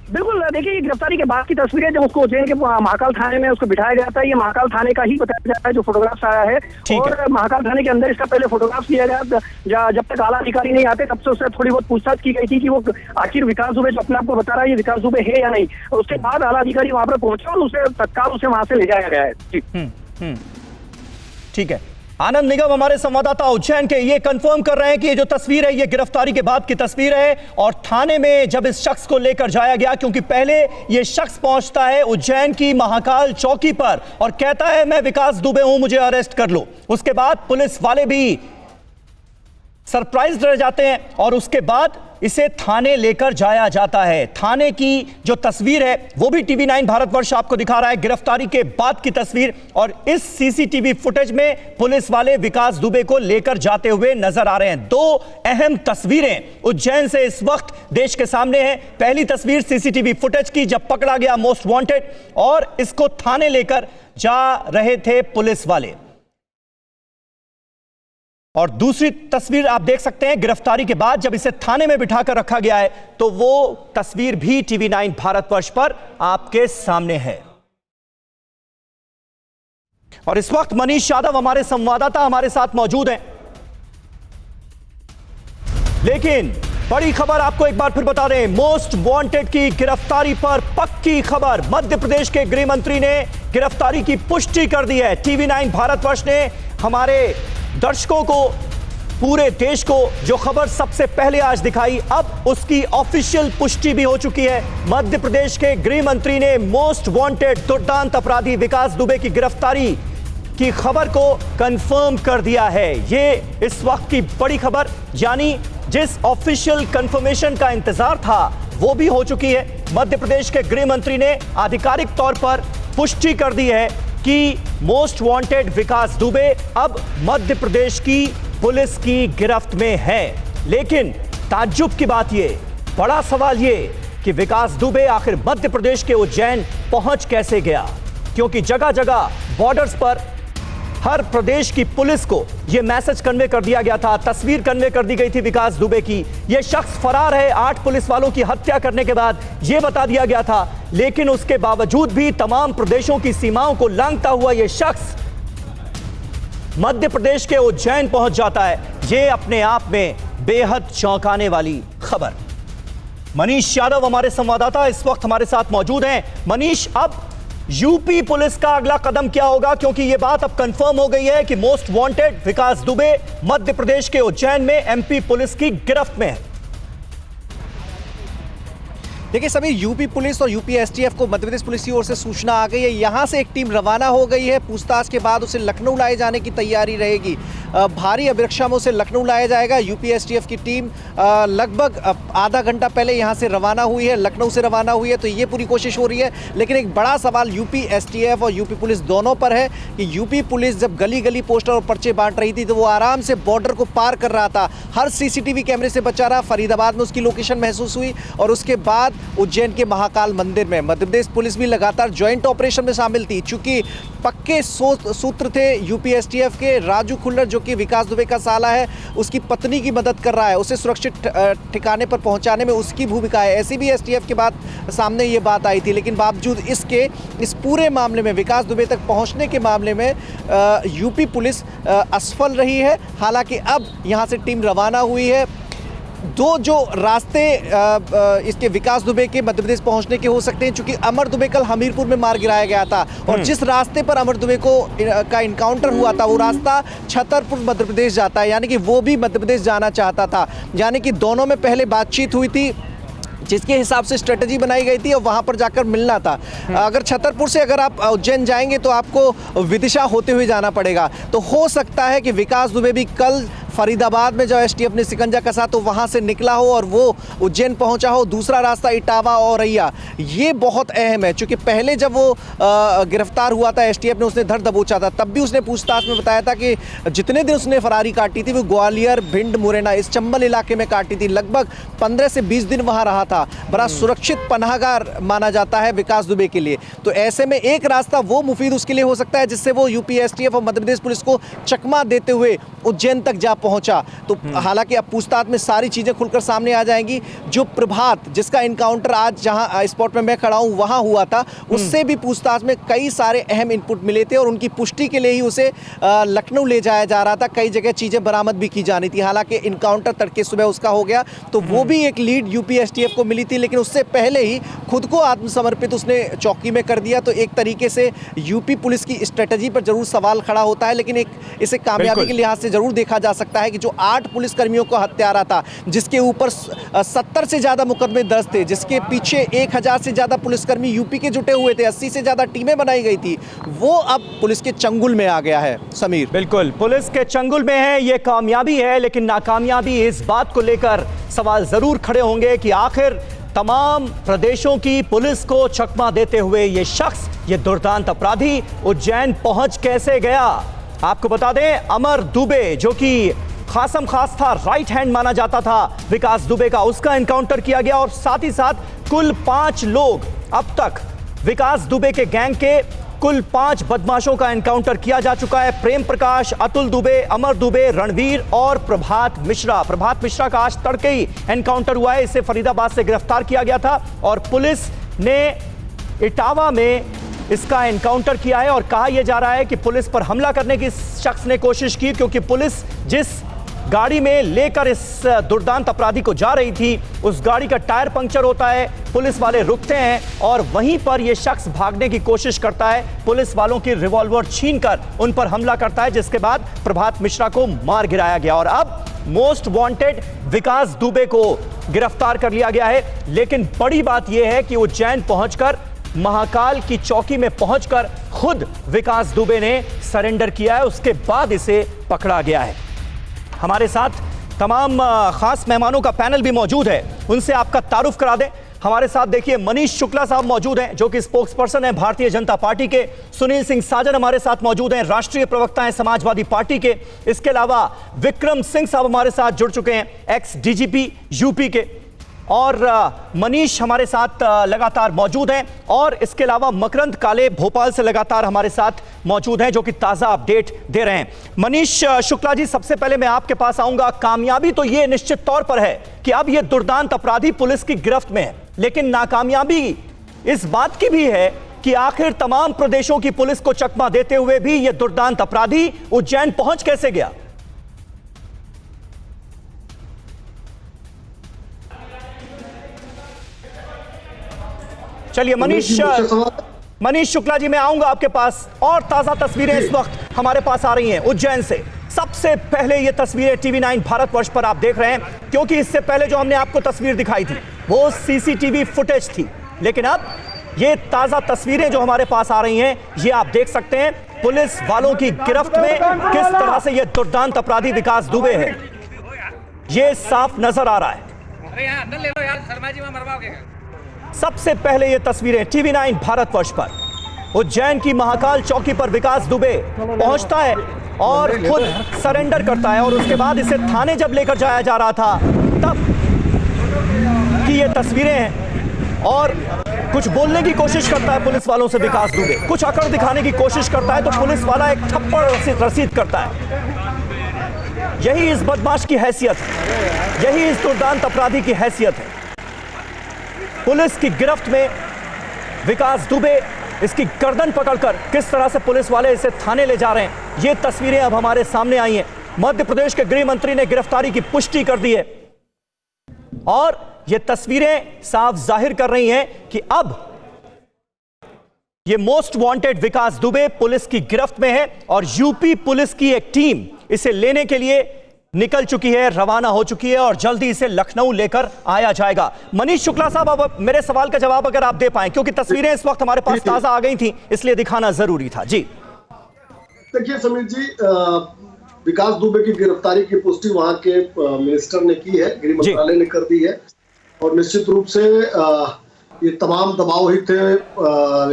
S5: बिल्कुल, देखिए, ये गिरफ्तारी के बाद की तस्वीर है जब उसको उज्जैन के महाकाल थाने में उसको बिठाया गया था। ये महाकाल थाने का ही बताया जा रहा है जो फोटोग्राफ्स आया है, और महाकाल थाने के अंदर इसका पहले फोटोग्राफ्स लिया गया। जब तक आला अधिकारी नहीं आते तब से उससे थोड़ी बहुत पूछताछ की गई थी कि वो आखिर विकास दुबे जो अपने आप को बता रहा है ये विकास दुबे है या नहीं। उसके बाद आला अधिकारी वहां पर पहुंचे और उसे तत्काल उसे वहां से ले जाया गया है। जी
S7: ठीक है, आनंद निगम हमारे संवाददाता उज्जैन के ये कंफर्म कर रहे हैं कि ये जो तस्वीर है ये गिरफ्तारी के बाद की तस्वीर है, और थाने में जब इस शख्स को लेकर जाया गया, क्योंकि पहले ये शख्स पहुंचता है उज्जैन की महाकाल चौकी पर और कहता है मैं विकास दुबे हूं, मुझे अरेस्ट कर लो। उसके बाद पुलिस वाले भी सरप्राइज रह जाते हैं और उसके बाद इसे थाने लेकर जाया जाता है। थाने की जो तस्वीर है वो भी टीवी 9 भारतवर्ष आपको दिखा रहा है, गिरफ्तारी के बाद की तस्वीर, और इस सीसीटीवी फुटेज में पुलिस वाले विकास दुबे को लेकर जाते हुए नजर आ रहे हैं। दो अहम तस्वीरें उज्जैन से इस वक्त देश के सामने हैं। पहली तस्वीर सीसीटीवी फुटेज की जब पकड़ा गया मोस्ट वांटेड और इसको थाने लेकर जा रहे थे पुलिस वाले, और दूसरी तस्वीर आप देख सकते हैं गिरफ्तारी के बाद जब इसे थाने में बिठाकर रखा गया है, तो वो तस्वीर भी टीवी 9 भारतवर्ष पर आपके सामने है। और इस वक्त मनीष यादव हमारे संवाददाता हमारे साथ मौजूद हैं। लेकिन बड़ी खबर आपको एक बार फिर बता दें, मोस्ट वांटेड की गिरफ्तारी पर पक्की खबर। मध्य प्रदेश के गृह मंत्री ने गिरफ्तारी की पुष्टि कर दी है। TV9 भारतवर्ष ने हमारे दर्शकों को, पूरे देश को जो खबर सबसे पहले आज दिखाई, अब उसकी ऑफिशियल पुष्टि भी हो चुकी है। मध्य प्रदेश के गृह मंत्री ने मोस्ट वांटेड दुर्दांत अपराधी विकास दुबे की गिरफ्तारी की खबर को कंफर्म कर दिया है। ये इस वक्त की बड़ी खबर, यानी जिस ऑफिशियल कंफर्मेशन का इंतजार था वो भी हो चुकी है। मध्य प्रदेश के गृह मंत्री ने आधिकारिक तौर पर पुष्टि कर दी है कि मोस्ट वांटेड विकास दुबे अब मध्य प्रदेश की पुलिस की गिरफ्त में है। लेकिन ताज्जुब की बात ये, बड़ा सवाल ये कि विकास दुबे आखिर मध्य प्रदेश के उज्जैन पहुंच कैसे गया, क्योंकि जगह जगह बॉर्डर्स पर हर प्रदेश की पुलिस को यह मैसेज कन्वे कर दिया गया था, तस्वीर कन्वे कर दी गई थी विकास दुबे की। यह शख्स फरार है 8 पुलिस वालों की हत्या करने के बाद, यह बता दिया गया था। लेकिन उसके बावजूद भी तमाम प्रदेशों की सीमाओं को लांघता हुआ यह शख्स मध्य प्रदेश के उज्जैन पहुंच जाता है। यह अपने आप में बेहद चौंकाने वाली खबर। मनीष यादव हमारे संवाददाता इस वक्त हमारे साथ मौजूद हैं। मनीष, अब यूपी पुलिस का अगला कदम क्या होगा, क्योंकि यह बात अब कंफर्म हो गई है कि मोस्ट वांटेड विकास दुबे मध्य प्रदेश के उज्जैन में एमपी पुलिस की गिरफ्त में है।
S3: देखिए सभी, यूपी पुलिस और यूपी एसटीएफ को मध्य प्रदेश पुलिस की ओर से सूचना आ गई है। यहाँ से एक टीम रवाना हो गई है। पूछताछ के बाद उसे लखनऊ लाए जाने की तैयारी रहेगी। भारी अभिरक्षा में उसे लखनऊ लाया जाएगा। यूपी एसटीएफ की टीम लगभग आधा घंटा पहले यहाँ से रवाना हुई है, लखनऊ से रवाना हुई है। तो ये पूरी कोशिश हो रही है। लेकिन एक बड़ा सवाल यूपी एसटीएफ और यूपी पुलिस दोनों पर है कि यूपी पुलिस जब गली गली पोस्टर और पर्चे बांट रही थी तो वो आराम से बॉर्डर को पार कर रहा था, हर सीसीटीवी कैमरे से बचा रहा। फरीदाबाद में उसकी लोकेशन महसूस हुई और उसके बाद उज्जैन के महाकाल मंदिर में मध्य प्रदेश पुलिस भी लगातार ज्वाइंट ऑपरेशन में शामिल थी। चूंकि पक्के सूत्र थे यूपी एसटीएफ के। राजू खुल्लर जो कि विकास दुबे का साला है, उसकी पत्नी की मदद कर रहा है, उसे सुरक्षित ठिकाने पर पहुंचाने में उसकी भूमिका है। ऐसी भी एसटीएफ के बाद सामने ये बात आई थी। लेकिन बावजूद इसके इस पूरे मामले में, विकास दुबे तक पहुंचने के मामले में यूपी पुलिस असफल रही है। हालांकि अब यहाँ से टीम रवाना हुई है। दो जो रास्ते इसके विकास दुबे के मध्य प्रदेश पहुंचने के हो सकते हैं, क्योंकि अमर दुबे कल हमीरपुर में मार गिराया गया था और जिस रास्ते पर अमर दुबे का इनकाउंटर हुआ था वो रास्ता छतरपुर मध्य प्रदेश जाता है, यानी कि वो भी मध्य प्रदेश जाना चाहता था। यानी कि दोनों में पहले बातचीत हुई थी, जिसके हिसाब से स्ट्रेटजी बनाई गई थी और वहां पर जाकर मिलना था। अगर छतरपुर से अगर आप उज्जैन जाएंगे तो आपको विदिशा होते हुए जाना पड़ेगा। तो हो सकता है कि विकास दुबे भी कल फरीदाबाद में जो एसटीएफ ने सिकंजा कसा तो वहां से निकला हो और वो उज्जैन पहुंचा हो। दूसरा रास्ता इटावा और औरैया, ये बहुत अहम है, क्योंकि पहले जब वो गिरफ्तार हुआ था एसटीएफ ने, उसने धर दबोचा था, तब भी उसने पूछताछ में बताया था कि जितने दिन उसने फरारी काटी थी वो ग्वालियर, भिंड, मुरैना, इस चंबल इलाके में काटी थी। लगभग 15 से 20 दिन वहां रहा था। बड़ा सुरक्षित पनाहगार माना जाता है विकास दुबे के लिए। तो ऐसे में एक रास्ता वो मुफीद उसके लिए हो सकता है जिससे वो यूपी एसटीएफ और मध्य प्रदेश पुलिस को चकमा देते हुए उज्जैन तक जा पहुंचा। तो हालांकि अब पूछताछ में सारी चीजें खुलकर सामने आ जाएंगी। जो प्रभात, जिसका इनकाउंटर आज जहां स्पॉट में मैं खड़ा हूं वहां हुआ था, उससे भी पूछताछ में कई सारे अहम इनपुट मिले थे और उनकी पुष्टि के लिए ही उसे लखनऊ ले जाया जा रहा था। कई जगह चीजें बरामद भी की जानी थी। हालांकि इनकाउंटर तड़के सुबह उसका हो गया, तो वो भी एक लीड यूपी एसटीएफ को मिली थी, लेकिन उससे पहले ही खुद को आत्मसमर्पित उसने चौकी में कर दिया। तो एक तरीके से यूपी पुलिस की स्ट्रेटजी पर जरूर सवाल खड़ा होता है, लेकिन इसे कामयाबी के लिहाज से जरूर देखा जा सकता है कि जो 8 पुलिसकर्मियों को हत्यारा था, जिसके ऊपर 70 से ज्यादा मुकदमे दर्ज थे, जिसके पीछे 1000 से ज्यादा पुलिसकर्मी यूपी के जुटे हुए थे, 80 से ज्यादा टीमें बनाई गई थी, वो अब पुलिस के चंगुल में आ गया है। समीर,
S7: बिल्कुल पुलिस के चंगुल में है, ये कामयाबी है। लेकिन नाकामयाबी, इस बात को लेकर सवाल जरूर खड़े होंगे कि आखिर तमाम प्रदेशों की पुलिस को चकमा देते हुए ये शख्स, ये दुर्दांत अपराधी उज्जैन पहुंच कैसे गया। आपको बता दें, अमर दुबे जो कि खासम खास था, राइट हैंड माना जाता था विकास दुबे का, उसका एनकाउंटर किया गया और साथ ही साथ कुल 5 लोग, अब तक विकास दुबे के गैंग के कुल 5 बदमाशों का एनकाउंटर किया जा चुका है। प्रेम प्रकाश, अतुल दुबे, अमर दुबे, रणवीर और प्रभात मिश्रा। प्रभात मिश्रा का आज तड़के ही एनकाउंटर हुआ है। इसे फरीदाबाद से गिरफ्तार किया गया था और पुलिस ने इटावा में इसका एनकाउंटर किया है और कहा यह जा रहा है कि पुलिस पर हमला करने की इस शख्स ने कोशिश की, क्योंकि पुलिस जिस गाड़ी में लेकर इस दुर्दांत अपराधी को जा रही थी उस गाड़ी का टायर पंक्चर होता है, पुलिस वाले रुकते हैं और वहीं पर यह शख्स भागने की कोशिश करता है। पुलिस वालों की रिवॉल्वर छीनकर उन पर हमला करता है, जिसके बाद प्रभात मिश्रा को मार गिराया गया और अब मोस्ट वांटेड विकास दुबे को गिरफ्तार कर लिया गया है। लेकिन बड़ी बात यह है कि उज्जैन पहुंचकर महाकाल की चौकी में पहुंचकर खुद विकास दुबे ने सरेंडर किया है, उसके बाद इसे पकड़ा गया है। हमारे साथ तमाम खास मेहमानों का पैनल भी मौजूद है, उनसे आपका तारुफ करा दें। हमारे साथ देखिए मनीष शुक्ला साहब मौजूद हैं, जो कि स्पोक्स पर्सन है भारतीय जनता पार्टी के। सुनील सिंह साजन हमारे साथ मौजूद हैं, राष्ट्रीय प्रवक्ता हैं समाजवादी पार्टी के। इसके अलावा विक्रम सिंह साहब हमारे साथ जुड़ चुके हैं, एक्स डीजीपी यूपी के। और मनीष हमारे साथ लगातार मौजूद हैं और इसके अलावा मकरंद काले भोपाल से लगातार हमारे साथ मौजूद हैं, जो कि ताज़ा अपडेट दे रहे हैं। मनीष शुक्ला जी, सबसे पहले मैं आपके पास आऊंगा। कामयाबी तो ये निश्चित तौर पर है कि अब ये दुर्दांत अपराधी पुलिस की गिरफ्त में है, लेकिन नाकामयाबी इस बात की भी है कि आखिर तमाम प्रदेशों की पुलिस को चकमा देते हुए भी ये दुर्दांत अपराधी उज्जैन पहुंच कैसे गया? चलिए मनीष शुक्ला जी, मैं आऊंगा आपके पास। और ताजा तस्वीरें इस वक्त हमारे पास आ रही हैं उज्जैन से। सबसे पहले ये तस्वीरें टीवी9 भारतवर्ष पर आप देख रहे हैं, क्योंकि इससे पहले जो हमने आपको तस्वीर दिखाई थी वो सीसीटीवी फुटेज थी, लेकिन अब ये ताजा तस्वीरें जो हमारे पास आ रही हैं ये आप देख सकते हैं। पुलिस वालों की गिरफ्त में किस तरह से ये दुर्दांत अपराधी विकास दुबे है, ये साफ नजर आ रहा है। सबसे पहले ये तस्वीरें टीवी9 भारतवर्ष पर। उज्जैन की महाकाल चौकी पर विकास दुबे पहुंचता है और खुद सरेंडर करता है, और उसके बाद इसे थाने जब लेकर जाया जा रहा था तब की ये तस्वीरें हैं। और कुछ बोलने की कोशिश करता है पुलिस वालों से विकास दुबे, कुछ अकड़ दिखाने की कोशिश करता है तो पुलिस वाला एक थप्पड़ रसीद करता है। यही इस बदमाश की हैसियत है, यही इस दुर्दांत अपराधी की हैसियत है। पुलिस की गिरफ्त में विकास दुबे, इसकी गर्दन पकड़कर किस तरह से पुलिस वाले इसे थाने ले जा रहे हैं, ये तस्वीरें अब हमारे सामने आई हैं। मध्य प्रदेश के गृह मंत्री ने गिरफ्तारी की पुष्टि कर दी है और ये तस्वीरें साफ जाहिर कर रही हैं कि अब ये मोस्ट वांटेड विकास दुबे पुलिस की गिरफ्त में है और यूपी पुलिस की एक टीम इसे लेने के लिए निकल चुकी है, रवाना हो चुकी है और जल्दी इसे लखनऊ लेकर आया जाएगा। मनीष शुक्ला साहब, अब मेरे सवाल का जवाब अगर आप दे पाएं, क्योंकि तस्वीरें इस वक्त हमारे पास ताजा आ गई थी, इसलिए दिखाना जरूरी था। जी
S8: देखिए समीर जी, विकास दुबे की गिरफ्तारी की पुष्टि वहां के मिनिस्टर ने की है, गृह मंत्रालय ने कर दी है और निश्चित रूप से ये तमाम दबाव ही थे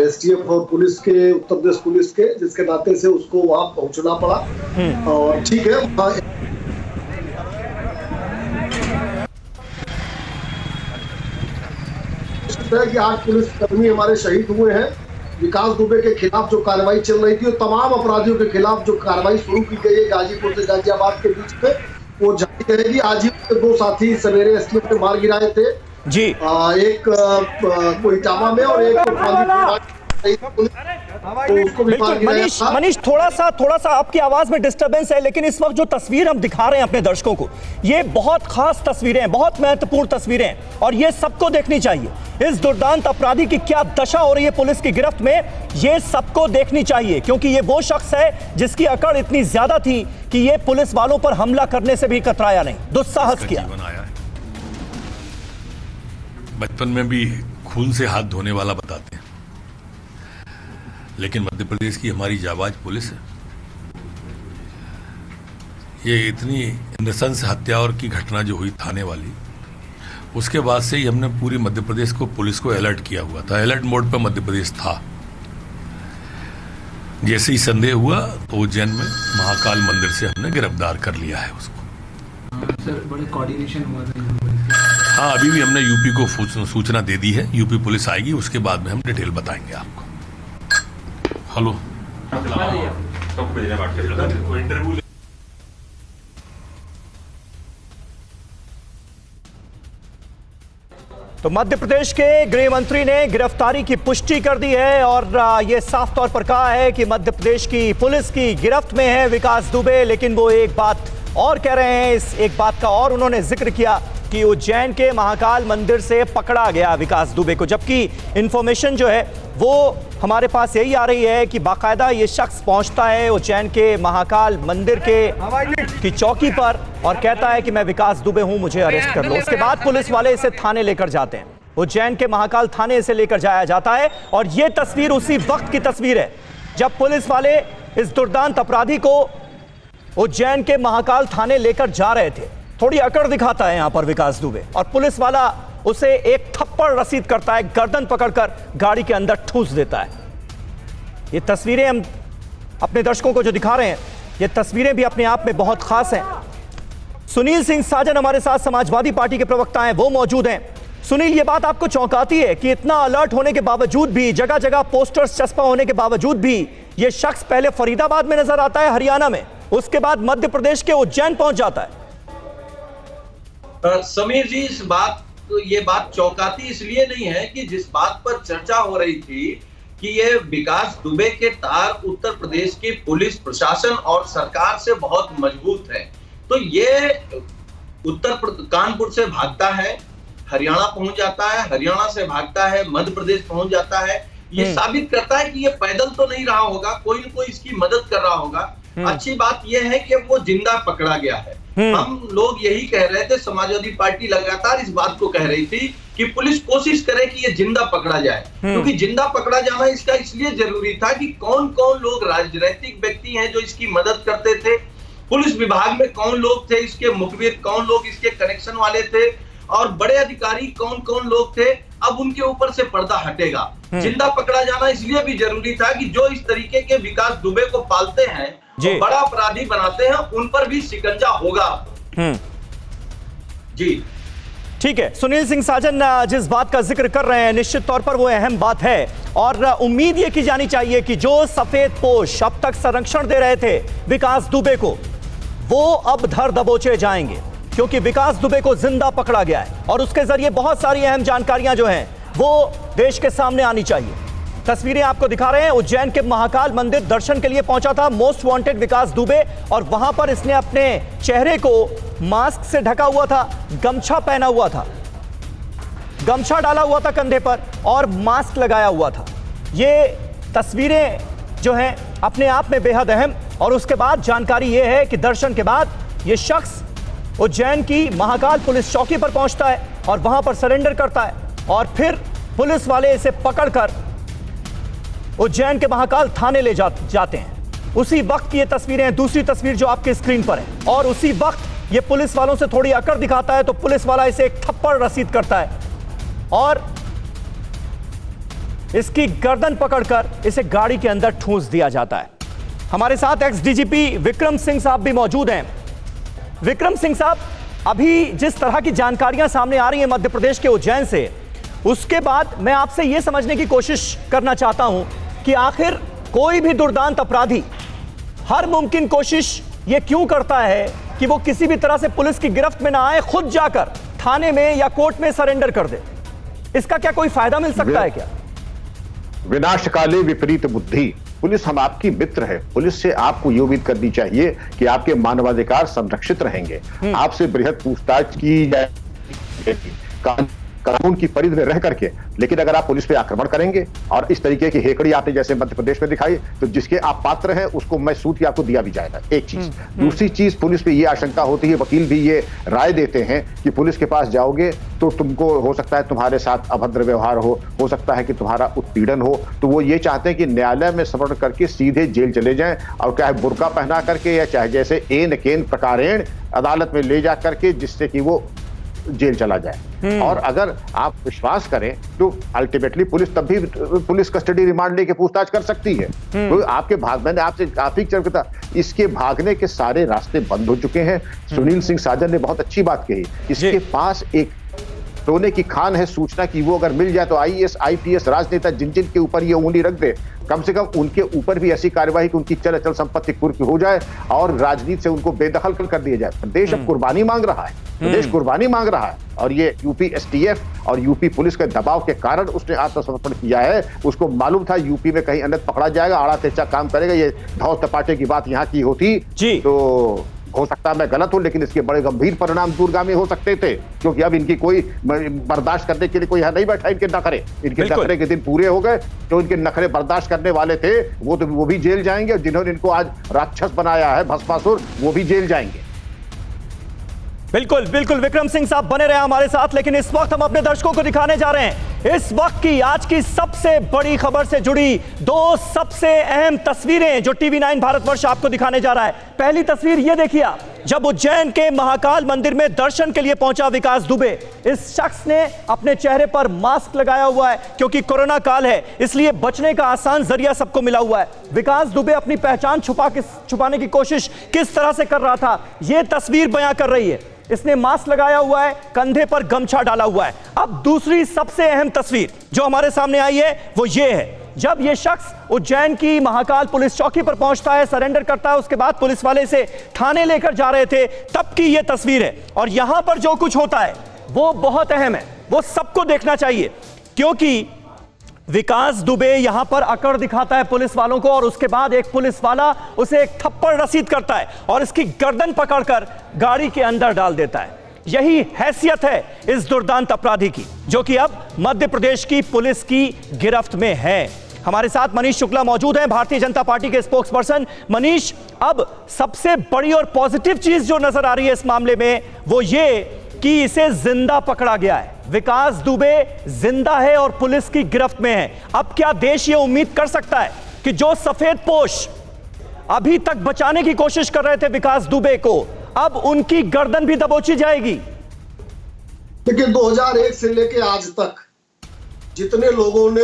S8: एसटीएफ और पुलिस के, उत्तर प्रदेश पुलिस के, जिसके नाते से उसको वहां पहुंचना पड़ा। और ठीक है, कि 8 पुलिस कर्मी हमारे शहीद हुए हैं। विकास दुबे के खिलाफ जो कार्रवाई चल रही थी और तमाम अपराधियों के खिलाफ जो कार्रवाई शुरू की गई है गाजीपुर से गाजियाबाद के बीच में, वो जारी रहेगी। आज ही 2 साथी सवेरे एसटीएफ ने मार गिराए थे जी, एक कोइटावा में और एक
S7: मनीष, थोड़ा सा आपकी आवाज में डिस्टरबेंस है, लेकिन इस वक्त जो तस्वीर हम दिखा रहे हैं अपने दर्शकों को, ये बहुत खास तस्वीरें हैं, बहुत महत्वपूर्ण तस्वीरें हैं और ये सबको देखनी चाहिए। इस दुर्दांत अपराधी की क्या दशा हो रही है पुलिस की गिरफ्त में, ये सबको देखनी चाहिए, क्योंकि ये वो शख्स है जिसकी अकड़ इतनी ज्यादा थी कि ये पुलिस वालों पर हमला करने से भी कतराया नहीं, दुस्साहस किया।
S9: बचपन में भी खून से हाथ धोने वाला बताते हैं, लेकिन मध्य प्रदेश की हमारी जाबाज पुलिस है, ये इतनी नृशंस हत्या और की घटना जो हुई थाने वाली, उसके बाद से ही हमने पूरी मध्य प्रदेश को, पुलिस को अलर्ट किया हुआ था। अलर्ट मोड पर मध्य प्रदेश था। जैसे ही संदेह हुआ तो उज्जैन में महाकाल मंदिर से हमने गिरफ्तार कर लिया है उसको।
S10: सर, बड़े कोऑर्डिनेशन हुआ था।
S9: हाँ, अभी भी हमने यूपी को सूचना दे दी है, यूपी पुलिस आएगी, उसके बाद में हम डिटेल बताएंगे आपको। हेलो,
S7: तो मध्य प्रदेश के गृह मंत्री ने गिरफ्तारी की पुष्टि कर दी है और ये साफ तौर पर कहा है कि मध्य प्रदेश की पुलिस की गिरफ्त में है विकास दुबे। लेकिन वो एक बात और कह रहे हैं, इस एक बात का और उन्होंने जिक्र किया कि उज्जैन के महाकाल मंदिर से पकड़ा गया विकास दुबे को, जबकि इंफॉर्मेशन जो है वो हमारे पास यही आ रही है कि बाकायदा ये शख्स पहुंचता है उज्जैन के महाकाल मंदिर की चौकी पर और कहता है कि मैं विकास दुबे हूं, मुझे अरेस्ट कर लो। उसके बाद पुलिस वाले इसे थाने लेकर जाते हैं, उज्जैन के महाकाल थाने इसे लेकर जाया जाता है। और ये तस्वीर उसी वक्त की तस्वीर है जब पुलिस वाले इस दुर्दांत अपराधी को उज्जैन के महाकाल थाने लेकर जा रहे थे। थोड़ी अकड़ दिखाता है यहां पर विकास दुबे और पुलिस वाला उसे एक थप्पड़ रसीद करता है, गर्दन पकड़कर गाड़ी के अंदर ठूस देता है। ये तस्वीरें हम अपने दर्शकों को जो दिखा रहे हैं, ये तस्वीरें भी अपने आप में बहुत खास हैं। सुनील सिंह साजन हमारे साथ समाजवादी पार्टी के प्रवक्ता हैं, वो मौजूद हैं। सुनील, ये बात आपको चौंकाती है कि इतना अलर्ट होने के बावजूद भी, जगह जगह पोस्टर्स चस्पा होने के बावजूद भी ये शख्स पहले फरीदाबाद में नजर आता है हरियाणा में, उसके बाद मध्य प्रदेश के उज्जैन पहुंच जाता है।
S11: समीर जी, ये बात चौंकाती इसलिए नहीं है कि जिस बात पर चर्चा हो रही थी कि ये विकास दुबे के तार उत्तर प्रदेश की पुलिस प्रशासन और सरकार से बहुत मजबूत है, तो ये कानपुर से भागता है, हरियाणा पहुंच जाता है, हरियाणा से भागता है, मध्य प्रदेश पहुंच जाता है। ये साबित करता है कि ये पैदल तो नहीं रहा होगा, कोई न कोई इसकी मदद कर रहा होगा। अच्छी बात यह है कि वो जिंदा पकड़ा गया है। हम लोग यही कह रहे थे, समाजवादी पार्टी लगातार इस बात को कह रही थी कि पुलिस कोशिश करे कि ये जिंदा पकड़ा जाए, क्योंकि जिंदा पकड़ा जाना इसका इसलिए जरूरी था कि कौन कौन लोग राजनीतिक व्यक्ति हैं जो इसकी मदद करते थे, पुलिस विभाग में कौन लोग थे इसके मुखबिर, कौन लोग इसके कनेक्शन वाले थे और बड़े अधिकारी कौन कौन लोग थे। अब उनके ऊपर से पर्दा हटेगा। जिंदा पकड़ा जाना इसलिए भी जरूरी था कि जो इस तरीके के विकास दुबे को पालते हैं, तो बड़ा अपराधी बनाते हैं, उन पर भी शिकंजा होगा। जी
S7: ठीक है, सुनील सिंह साजन जिस बात का जिक्र कर रहे हैं निश्चित तौर पर वो अहम बात है और उम्मीद ये की जानी चाहिए कि जो सफेद पोश अब तक संरक्षण दे रहे थे विकास दुबे को, वो अब धर दबोचे जाएंगे, क्योंकि विकास दुबे को जिंदा पकड़ा गया है और उसके जरिए बहुत सारी अहम जानकारियां जो हैं वो देश के सामने आनी चाहिए। तस्वीरें आपको दिखा रहे हैं, उज्जैन के महाकाल मंदिर दर्शन के लिए पहुंचा था मोस्ट वांटेड विकास दुबे और वहां पर इसने अपने चेहरे को मास्क से ढका हुआ था, गमछा पहना हुआ था, गमछा डाला हुआ था कंधे पर और मास्क लगाया हुआ था। ये तस्वीरें जो हैं अपने आप में बेहद अहम। और उसके बाद जानकारी यह है कि दर्शन के बाद ये शख्स उज्जैन की महाकाल पुलिस चौकी पर पहुंचता है और वहां पर सरेंडर करता है और फिर पुलिस वाले इसे पकड़कर उज्जैन के महाकाल थाने ले जाते हैं। उसी वक्त की ये तस्वीरें हैं, दूसरी तस्वीर जो आपके स्क्रीन पर है, और उसी वक्त ये पुलिस वालों से थोड़ी अकड़ दिखाता है तो पुलिस वाला इसे एक थप्पड़ रसीद करता है और इसकी गर्दन पकड़कर इसे गाड़ी के अंदर ठूंस दिया जाता है। हमारे साथ एक्स डीजीपी विक्रम सिंह साहब भी मौजूद हैं। विक्रम सिंह साहब, अभी जिस तरह की जानकारियां सामने आ रही हैं मध्य प्रदेश के उज्जैन से, उसके बाद मैं आपसे यह समझने की कोशिश करना चाहता हूं कि आखिर कोई भी दुर्दांत अपराधी हर मुमकिन कोशिश ये क्यों करता है कि वो किसी भी तरह से पुलिस की गिरफ्त में ना आए, खुद जाकर थाने में या कोर्ट में सरेंडर कर दे। इसका क्या कोई फायदा मिल सकता है क्या?
S12: विनाशकाले विपरीत बुद्धि। पुलिस हम आपकी मित्र है। पुलिस से आपको ये उम्मीद करनी चाहिए कि आपके मानवाधिकार संरक्षित रहेंगे, आपसे बृहद पूछताछ की जाएगी कानून की परिधि में रह करके। लेकिन अगर आप पुलिस पे आक्रमण करेंगे और इस तरीके की हेकड़ी आते जैसे मध्य प्रदेश में दिखाई, तो जिसके आप पात्र हैं उसको मैं सूट आपको दिया भी जाएगा। एक चीज। दूसरी चीज, पुलिस पे ये आशंका होती है, वकील भी ये राय देते हैं कि पुलिस के पास जाओगे तो तुमको हो सकता है तुम्हारे साथ अभद्र व्यवहार हो सकता है कि तुम्हारा उत्पीड़न हो, तो वो ये चाहते हैं कि न्यायालय में समर्पण करके सीधे जेल चले जाएं, और चाहे बुर्का पहना करके या चाहे जैसे एन केन प्रकारेण अदालत में ले जा करके, जिससे कि वो जेल चला जाए। और अगर आप विश्वास करें तो अल्टीमेटली पुलिस तब भी पुलिस कस्टडी रिमांड लेके पूछताछ कर सकती है। तो आपके मैंने आपसे काफी चर्चा था, इसके भागने के सारे रास्ते बंद हो चुके हैं। सुनील सिंह साजन ने बहुत अच्छी बात कही, इसके पास एक सोने की खान है सूचना की, वो अगर मिल जाए तो आईएएस आईपीएस राजनेता जिन जिन के ऊपर ये उंगली रख दे, कम से कम उनके ऊपर भी ऐसी कार्यवाही कि उनकी चल अचल संपत्ति कुर्क हो जाए और राजनीति से उनको बेदखल कर दिया जाए। देश अब कुर्बानी मांग रहा है, देश कुर्बानी मांग रहा है, और ये यूपी एसटीएफ और यूपी पुलिस के दबाव के कारण उसने आत्मसमर्पण किया है। उसको मालूम था यूपी में कहीं अन्य पकड़ा जाएगा, आड़ा तेचा काम करेगा, ये धौस तपाटे की बात यहाँ की होती तो हो सकता है मैं गलत हूं, लेकिन इसके बड़े गंभीर परिणाम दूरगामी हो सकते थे, क्योंकि अब इनकी कोई बर्दाश्त करने के लिए कोई यहाँ नहीं बैठा। इनके नखरे, इनके नखरे के दिन पूरे हो गए। जो इनके नखरे बर्दाश्त करने वाले थे वो भी जेल जाएंगे, और जिन्होंने इनको आज राक्षस बनाया है भस्मासुर, वो भी जेल जाएंगे।
S7: बिल्कुल बिल्कुल विक्रम सिंह साहब बने रहे हमारे साथ, लेकिन इस वक्त हम अपने दर्शकों को दिखाने जा रहे हैं इस वक्त की आज की सबसे बड़ी खबर से जुड़ी दो सबसे अहम तस्वीरें जो टीवी9 भारतवर्ष आपको दिखाने जा रहा है। पहली तस्वीर ये देखिए आप, जब उज्जैन के महाकाल मंदिर में दर्शन के लिए पहुंचा विकास दुबे। इस शख्स ने अपने चेहरे पर मास्क लगाया हुआ है, क्योंकि कोरोना काल है इसलिए बचने का आसान जरिया सबको मिला हुआ है। विकास दुबे अपनी पहचान छुपाने की कोशिश किस तरह से कर रहा था, यह तस्वीर बयां कर रही है। इसने मास्क लगाया हुआ है, कंधे पर गमछा डाला हुआ है। अब दूसरी सबसे अहम तस्वीर जो हमारे सामने आई है वो ये है, जब ये शख्स उज्जैन की महाकाल पुलिस चौकी पर पहुंचता है, सरेंडर करता है, उसके बाद पुलिस वाले इसे थाने लेकर जा रहे थे, तब की ये तस्वीर है। और यहां पर जो कुछ होता है वो बहुत अहम है, वो सबको देखना चाहिए, क्योंकि विकास दुबे यहां पर अकड़ दिखाता है पुलिस वालों को, और उसके बाद एक पुलिस वाला उसे एक थप्पड़ रसीद करता है और इसकी गर्दन पकड़कर गाड़ी के अंदर डाल देता है। यही हैसियत है इस दुर्दांत अपराधी की, जो कि अब मध्य प्रदेश की पुलिस की गिरफ्त में है। हमारे साथ मनीष शुक्ला मौजूद हैं, भारतीय जनता पार्टी के स्पोक्स पर्सन। मनीष, अब सबसे बड़ी और पॉजिटिव चीज जो नजर आ रही है इस मामले में वो ये कि इसे जिंदा पकड़ा गया है। विकास दुबे जिंदा है और पुलिस की गिरफ्त में है। अब क्या देश ये उम्मीद कर सकता है कि जो सफेद पोश अभी तक बचाने की कोशिश कर रहे थे विकास दुबे को, अब उनकी गर्दन भी दबोची जाएगी?
S8: देखिए 2001 से लेके आज तक जितने लोगों ने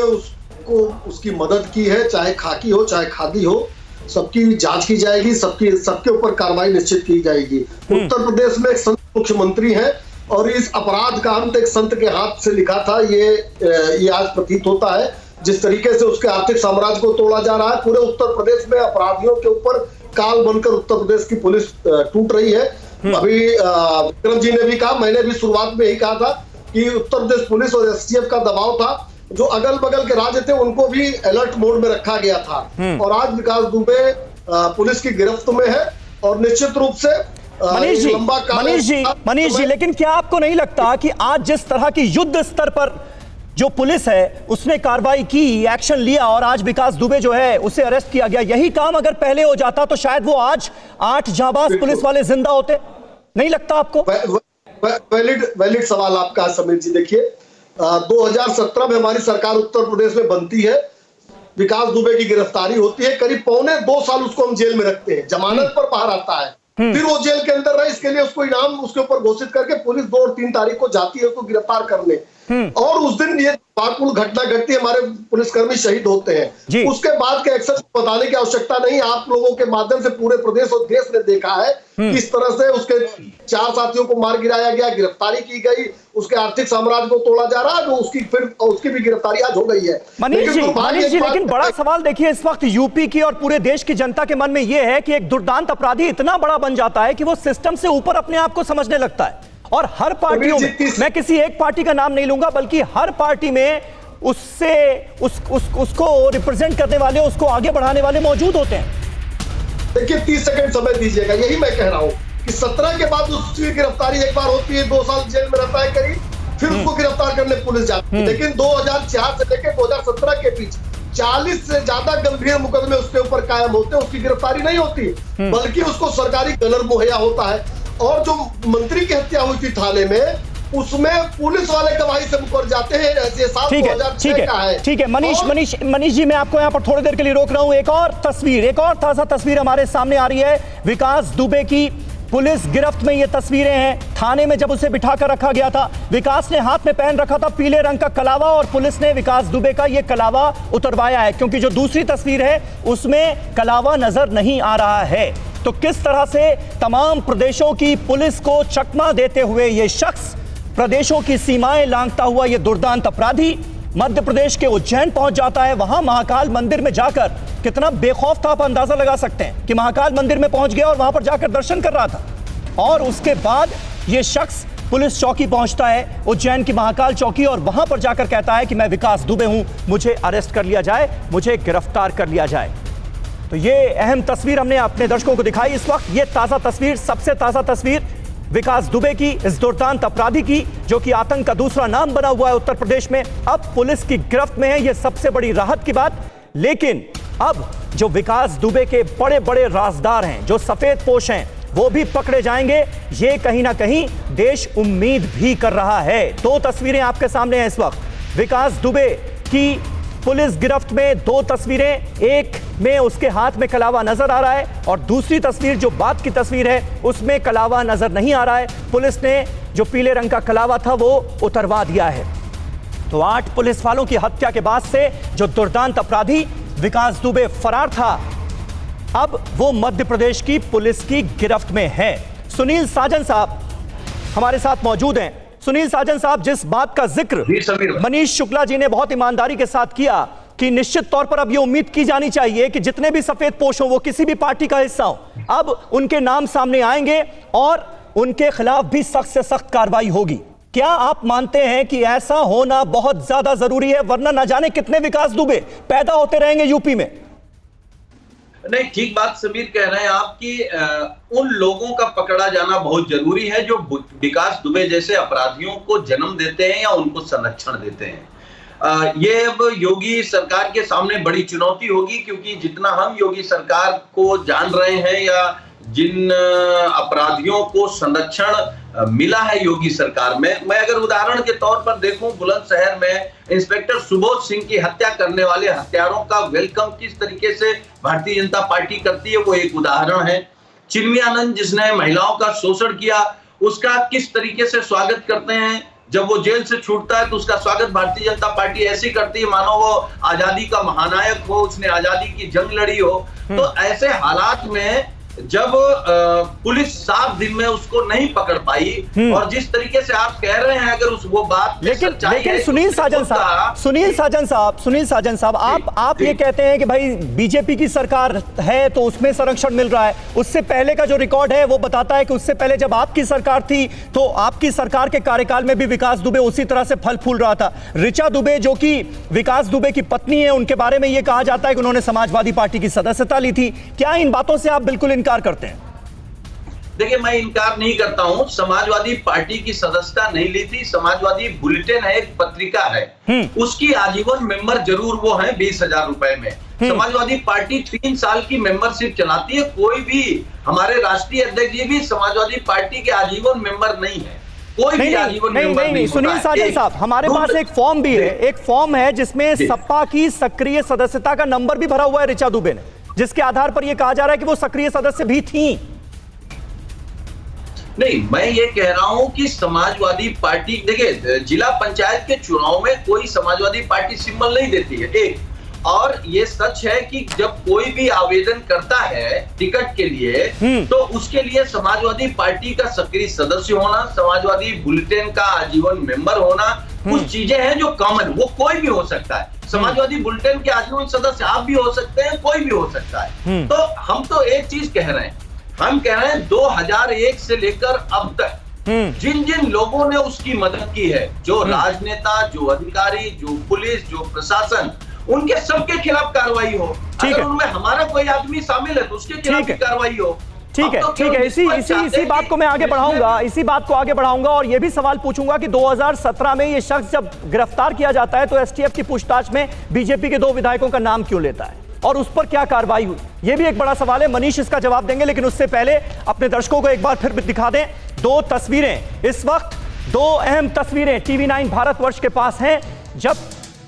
S8: उसकी मदद की है, चाहे खाकी हो चाहे खादी हो, सबकी जांच की जाएगी, सबके ऊपर कार्रवाई निश्चित की जाएगी। उत्तर प्रदेश में एक संत मुख्यमंत्री है और इस अपराध का अंत एक संत के हाथ से लिखा था, ये आज प्रतीत होता है। जिस तरीके से उसके आर्थिक साम्राज्य को तोड़ा जा रहा है, पूरे उत्तर प्रदेश में अपराधियों के ऊपर काल बनकर उत्तर प्रदेश की पुलिस टूट रही है। अभी विक्रम जी ने भी कहा, मैंने भी शुरुआत में यही कहा था कि उत्तर प्रदेश पुलिस और एसटीएफ का दबाव था, जो अगल बगल के राज्य थे उनको भी अलर्ट मोड में रखा गया था। और आज विकास दुबे पुलिस की गिरफ्त में है और निश्चित रूप से
S7: मनीष जी, लेकिन क्या आपको नहीं लगता कि आज जिस तरह की युद्ध स्तर पर जो पुलिस है उसने कार्रवाई की, एक्शन लिया, और आज विकास दुबे जो है उसे अरेस्ट किया गया, यही काम अगर पहले हो जाता तो शायद वो आज 8 जाबाज पुलिस वाले जिंदा होते? नहीं लगता आपको?
S8: वैलिड सवाल आपका समीर जी। देखिए 2017 में हमारी सरकार उत्तर प्रदेश में बनती है, विकास दुबे की गिरफ्तारी होती है, करीब 1.25 साल उसको हम जेल में रखते हैं, जमानत पर बाहर आता है, फिर वो जेल के अंदर रहे, इसके लिए उसको इनाम उसके ऊपर घोषित करके पुलिस 2 और 3 तारीख को जाती है उसको गिरफ्तार करने, और उस दिन ये बाकुल घटना घटती है, हमारे पुलिसकर्मी शहीद होते हैं। उसके बाद के एक्शन बताने की आवश्यकता नहीं, आप लोगों के माध्यम से पूरे प्रदेश और देश ने देखा है किस तरह से उसके 4 साथियों को मार गिराया गया, गिरफ्तारी की गई, उसके आर्थिक साम्राज्य को तोड़ा जा रहा है, जो उसकी भी गिरफ्तारी आज हो गई है।
S7: मनीष जी, लेकिन बड़ा सवाल देखिए इस वक्त यूपी की और पूरे देश की जनता के मन में यह है कि एक दुर्दांत अपराधी इतना बड़ा बन जाता है कि वो सिस्टम से ऊपर अपने आप को समझने लगता है, और हर पार्टियों में, मैं किसी एक पार्टी का नाम नहीं लूंगा, बल्कि हर पार्टी में उसको रिप्रेजेंट करने वाले, उसको आगे बढ़ाने वाले मौजूद होते हैं।
S8: देखिए 30 सेकंड समय दीजिएगा, यही मैं कह रहा हूं कि 17 के बाद उसकी गिरफ्तारी एक बार होती है, 2 साल जेल में रहता है करीब, फिर उसको गिरफ्तार करने पुलिस जाती है। लेकिन 2004 से लेकर 2017 के बीच 40 से ज्यादा गंभीर मुकदमे उसके ऊपर कायम होते हैं, उसकी गिरफ्तारी नहीं होती, बल्कि उसको सरकारी कलर मुहैया होता है। और जो मंत्री की हत्या हुई थी थाने में, उसमें पुलिस वाले गवाही से मुकर जाते हैं। ऐसे साल 2006 का है।
S7: ठीक है मनीष जी, मैं आपको यहाँ पर थोड़ी देर के लिए रोक रहा हूँ। एक और ताजा तस्वीर हमारे सामने आ रही है विकास दुबे की। पुलिस गिरफ्त में ये तस्वीरें हैं। थाने में जब उसे बिठाकर रखा गया था, विकास ने हाथ में पहन रखा था पीले रंग का कलावा, और पुलिस ने विकास दुबे का ये कलावा उतरवाया है, क्योंकि जो दूसरी तस्वीर है उसमें कलावा नजर नहीं आ रहा है। तो किस तरह से तमाम प्रदेशों की पुलिस को चकमा देते हुए ये शख्स प्रदेशों की सीमाएं लांघता हुआ यह दुर्दांत अपराधी मध्य प्रदेश के उज्जैन पहुंच जाता है। वहां महाकाल मंदिर में जाकर कितना बेखौफ था आप अंदाजा लगा सकते हैं कि महाकाल मंदिर में पहुंच गया और वहां पर जाकर दर्शन कर रहा था। और उसके बाद यह शख्स पुलिस चौकी पहुंचता है, उज्जैन की महाकाल चौकी, और वहां पर जाकर कहता है कि मैं विकास दुबे हूं, मुझे अरेस्ट कर लिया जाए, मुझे गिरफ्तार कर लिया जाए। तो ये अहम तस्वीर हमने अपने दर्शकों को दिखाई। इस वक्त ये ताजा तस्वीर, सबसे ताजा तस्वीर विकास दुबे की, इस दुर्दांत अपराधी की, जो कि आतंक का दूसरा नाम बना हुआ है उत्तर प्रदेश में, अब पुलिस की गिरफ्त में है। यह सबसे बड़ी राहत की बात। लेकिन अब जो विकास दुबे के बड़े बड़े राजदार हैं, जो सफेद पोश हैं, वो भी पकड़े जाएंगे, ये कहीं ना कहीं देश उम्मीद भी कर रहा है। दो तस्वीरें आपके सामने हैं इस वक्त विकास दुबे की पुलिस गिरफ्त में। दो तस्वीरें, एक में उसके हाथ में कलावा नजर आ रहा है और दूसरी तस्वीर जो बाद की तस्वीर है उसमें कलावा नजर नहीं आ रहा है। पुलिस ने जो पीले रंग का कलावा था वो उतरवा दिया है। तो 8 पुलिस वालों की हत्या के बाद से जो दुर्दांत अपराधी विकास दुबे फरार था, अब वो मध्य प्रदेश की पुलिस की गिरफ्त में है। सुनील साजन साहब हमारे साथ मौजूद हैं। सुनील साजन साहब, जिस बात का जिक्र मनीष शुक्ला जी ने बहुत ईमानदारी के साथ किया कि निश्चित तौर पर अब ये उम्मीद की जानी चाहिए कि जितने भी सफेद पोश हो, वो किसी भी पार्टी का हिस्सा हो, अब उनके नाम सामने आएंगे और उनके खिलाफ भी सख्त से सख्त कार्रवाई होगी। क्या आप मानते हैं कि ऐसा होना बहुत ज्यादा जरूरी है, वरना न जाने कितने विकास दुबे पैदा होते रहेंगे यूपी में?
S11: नहीं, ठीक बात समीर कह रहे हैं आप कि उन लोगों का पकड़ा जाना बहुत जरूरी है जो विकास दुबे जैसे अपराधियों को जन्म देते हैं या उनको संरक्षण देते हैं। ये अब योगी सरकार के सामने बड़ी चुनौती होगी, क्योंकि जितना हम योगी सरकार को जान रहे हैं या जिन अपराधियों को संरक्षण मिला है योगी सरकार में, मैं अगर उदाहरण के तौर पर देखूं, बुलंदशहर में इंस्पेक्टर सुबोध सिंह की हत्या करने वाले हत्यारों का वेलकम किस तरीके से भारतीय जनता पार्टी करती है, वो एक उदाहरण है। चिन्मयानंद जिसने महिलाओं का शोषण किया, उसका किस तरीके से स्वागत करते हैं। जब वो जेल से छूटता है तो उसका स्वागत भारतीय जनता पार्टी ऐसी करती है मानो वो आजादी का महानायक हो, उसने आजादी की जंग लड़ी हो। तो ऐसे हालात में जब पुलिस 7 दिन में उसको नहीं पकड़ पाई, और जिस तरीके से आप कह रहे हैं, अगर वो बात
S7: लेकिन सुनील साजन साहब, आप ये कहते हैं कि भाई बीजेपी की सरकार है तो उसमें संरक्षण मिल रहा है। उससे पहले का जो रिकॉर्ड है वो बताता है कि उससे पहले जब आपकी सरकार थी तो आपकी सरकार के कार्यकाल में भी विकास दुबे उसी तरह से फल फूल रहा था। ऋचा दुबे जो कि विकास दुबे की पत्नी है, उनके बारे में यह कहा जाता है कि उन्होंने समाजवादी पार्टी की सदस्यता ली थी। क्या इन बातों से आप बिल्कुल इनकार करते हैं?
S11: देखिए, मैं इनकार नहीं करता हूं, समाजवादी पार्टी की सदस्यता नहीं ली थी। समाजवादी बुलेटिन है, एक पत्रिका है, उसकी आजीवन मेंबर जरूर वो है 20,000 रुपए में। समाजवादी पार्टी 3 साल की मेंबरशिप चलाती है। कोई भी हमारे राष्ट्रीय अध्यक्ष जी भी समाजवादी पार्टी के आजीवन मेंबर नहीं है। कोई भी आजीवन मेंबर नहीं।
S7: सुनील साजन साहब, हमारे पास एक फॉर्म भी है, एक फॉर्म है जिसमें सपा की सक्रिय सदस्यता का नंबर भी भरा हुआ है ऋचा दुबे ने, जिसके आधार पर यह कहा जा रहा है कि वो सक्रिय सदस्य भी थी।
S11: नहीं, मैं ये कह रहा हूं कि समाजवादी पार्टी, देखिए, जिला पंचायत के चुनाव में कोई समाजवादी पार्टी सिंबल नहीं देती है, एक। और ये सच है कि जब कोई भी आवेदन करता है टिकट के लिए तो उसके लिए समाजवादी पार्टी का सक्रिय सदस्य होना, समाजवादी बुलेटिन का आजीवन मेंबर होना, कुछ चीजें हैं जो कॉमन, वो कोई भी हो सकता है। समाजवादी बुलेटिन के आजीवन सदस्य आप भी हो सकते हैं, कोई भी हो सकता है। तो हम तो एक चीज कह रहे हैं, हम कह रहे हैं 2001 से लेकर अब तक जिन जिन लोगों ने उसकी मदद की है, जो राजनेता, जो अधिकारी, जो पुलिस, जो प्रशासन, उनके सबके खिलाफ कार्रवाई हो। अगर उनमें हमारा कोई आदमी शामिल है तो उसके खिलाफ भी कार्रवाई हो।
S7: ठीक है, इसी बात को मैं आगे बढ़ाऊंगा, इसी बात को आगे बढ़ाऊंगा और यह भी सवाल पूछूंगा कि 2017 में यह शख्स जब गिरफ्तार किया जाता है तो एसटीएफ की पूछताछ में बीजेपी के 2 विधायकों का नाम क्यों लेता है और उस पर क्या कार्रवाई हुई, यह भी एक बड़ा सवाल है। मनीष इसका जवाब देंगे, लेकिन उससे पहले अपने दर्शकों को एक बार फिर दिखा दें 2 तस्वीरें। इस वक्त 2 अहम तस्वीरें TV9 भारतवर्ष के पास हैं जब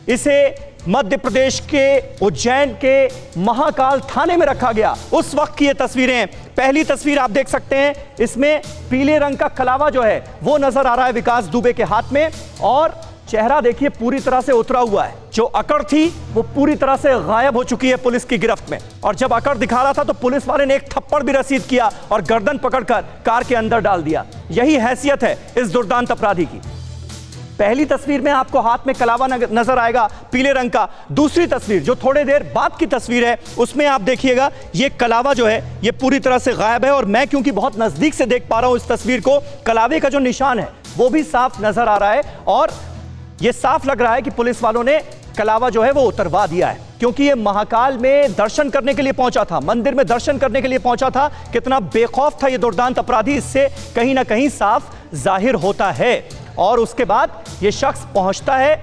S7: इसे मध्य प्रदेश के उज्जैन के महाकाल थाने में रखा गया, उस वक्त की ये तस्वीरें। पहली तस्वीर आप देख सकते हैं, इसमें पीले रंग का कलावा जो है वो नजर आ रहा है विकास दुबे के हाथ में, और चेहरा देखिए पूरी तरह से उतरा हुआ है। जो अकड़ थी वो पूरी तरह से गायब हो चुकी है पुलिस की गिरफ्त में, और जब अकड़ दिखा रहा था तो पुलिस वाले ने एक थप्पड़ भी रसीद किया और गर्दन पकड़कर कार के अंदर डाल दिया। यही हैसियत है इस दुर्दांत अपराधी की। पहली तस्वीर में आपको हाथ में कलावा नजर आएगा पीले रंग का। दूसरी तस्वीर जो थोड़ी देर बाद की तस्वीर है उसमें आप देखिएगा ये कलावा जो है ये पूरी तरह से गायब है, और मैं क्योंकि बहुत नजदीक से देख पा रहा हूं इस तस्वीर को, कलावे का जो निशान है वो भी साफ नजर आ रहा है, और ये साफ लग रहा है कि पुलिस वालों ने कलावा जो है वो उतरवा दिया है, क्योंकि ये महाकाल में दर्शन करने के लिए पहुंचा था, मंदिर में दर्शन करने के लिए पहुंचा था। कितना बेखौफ था ये दुर्दांत अपराधी, इससे कहीं ना कहीं साफ जाहिर होता है। और उसके बाद ये शख्स पहुंचता है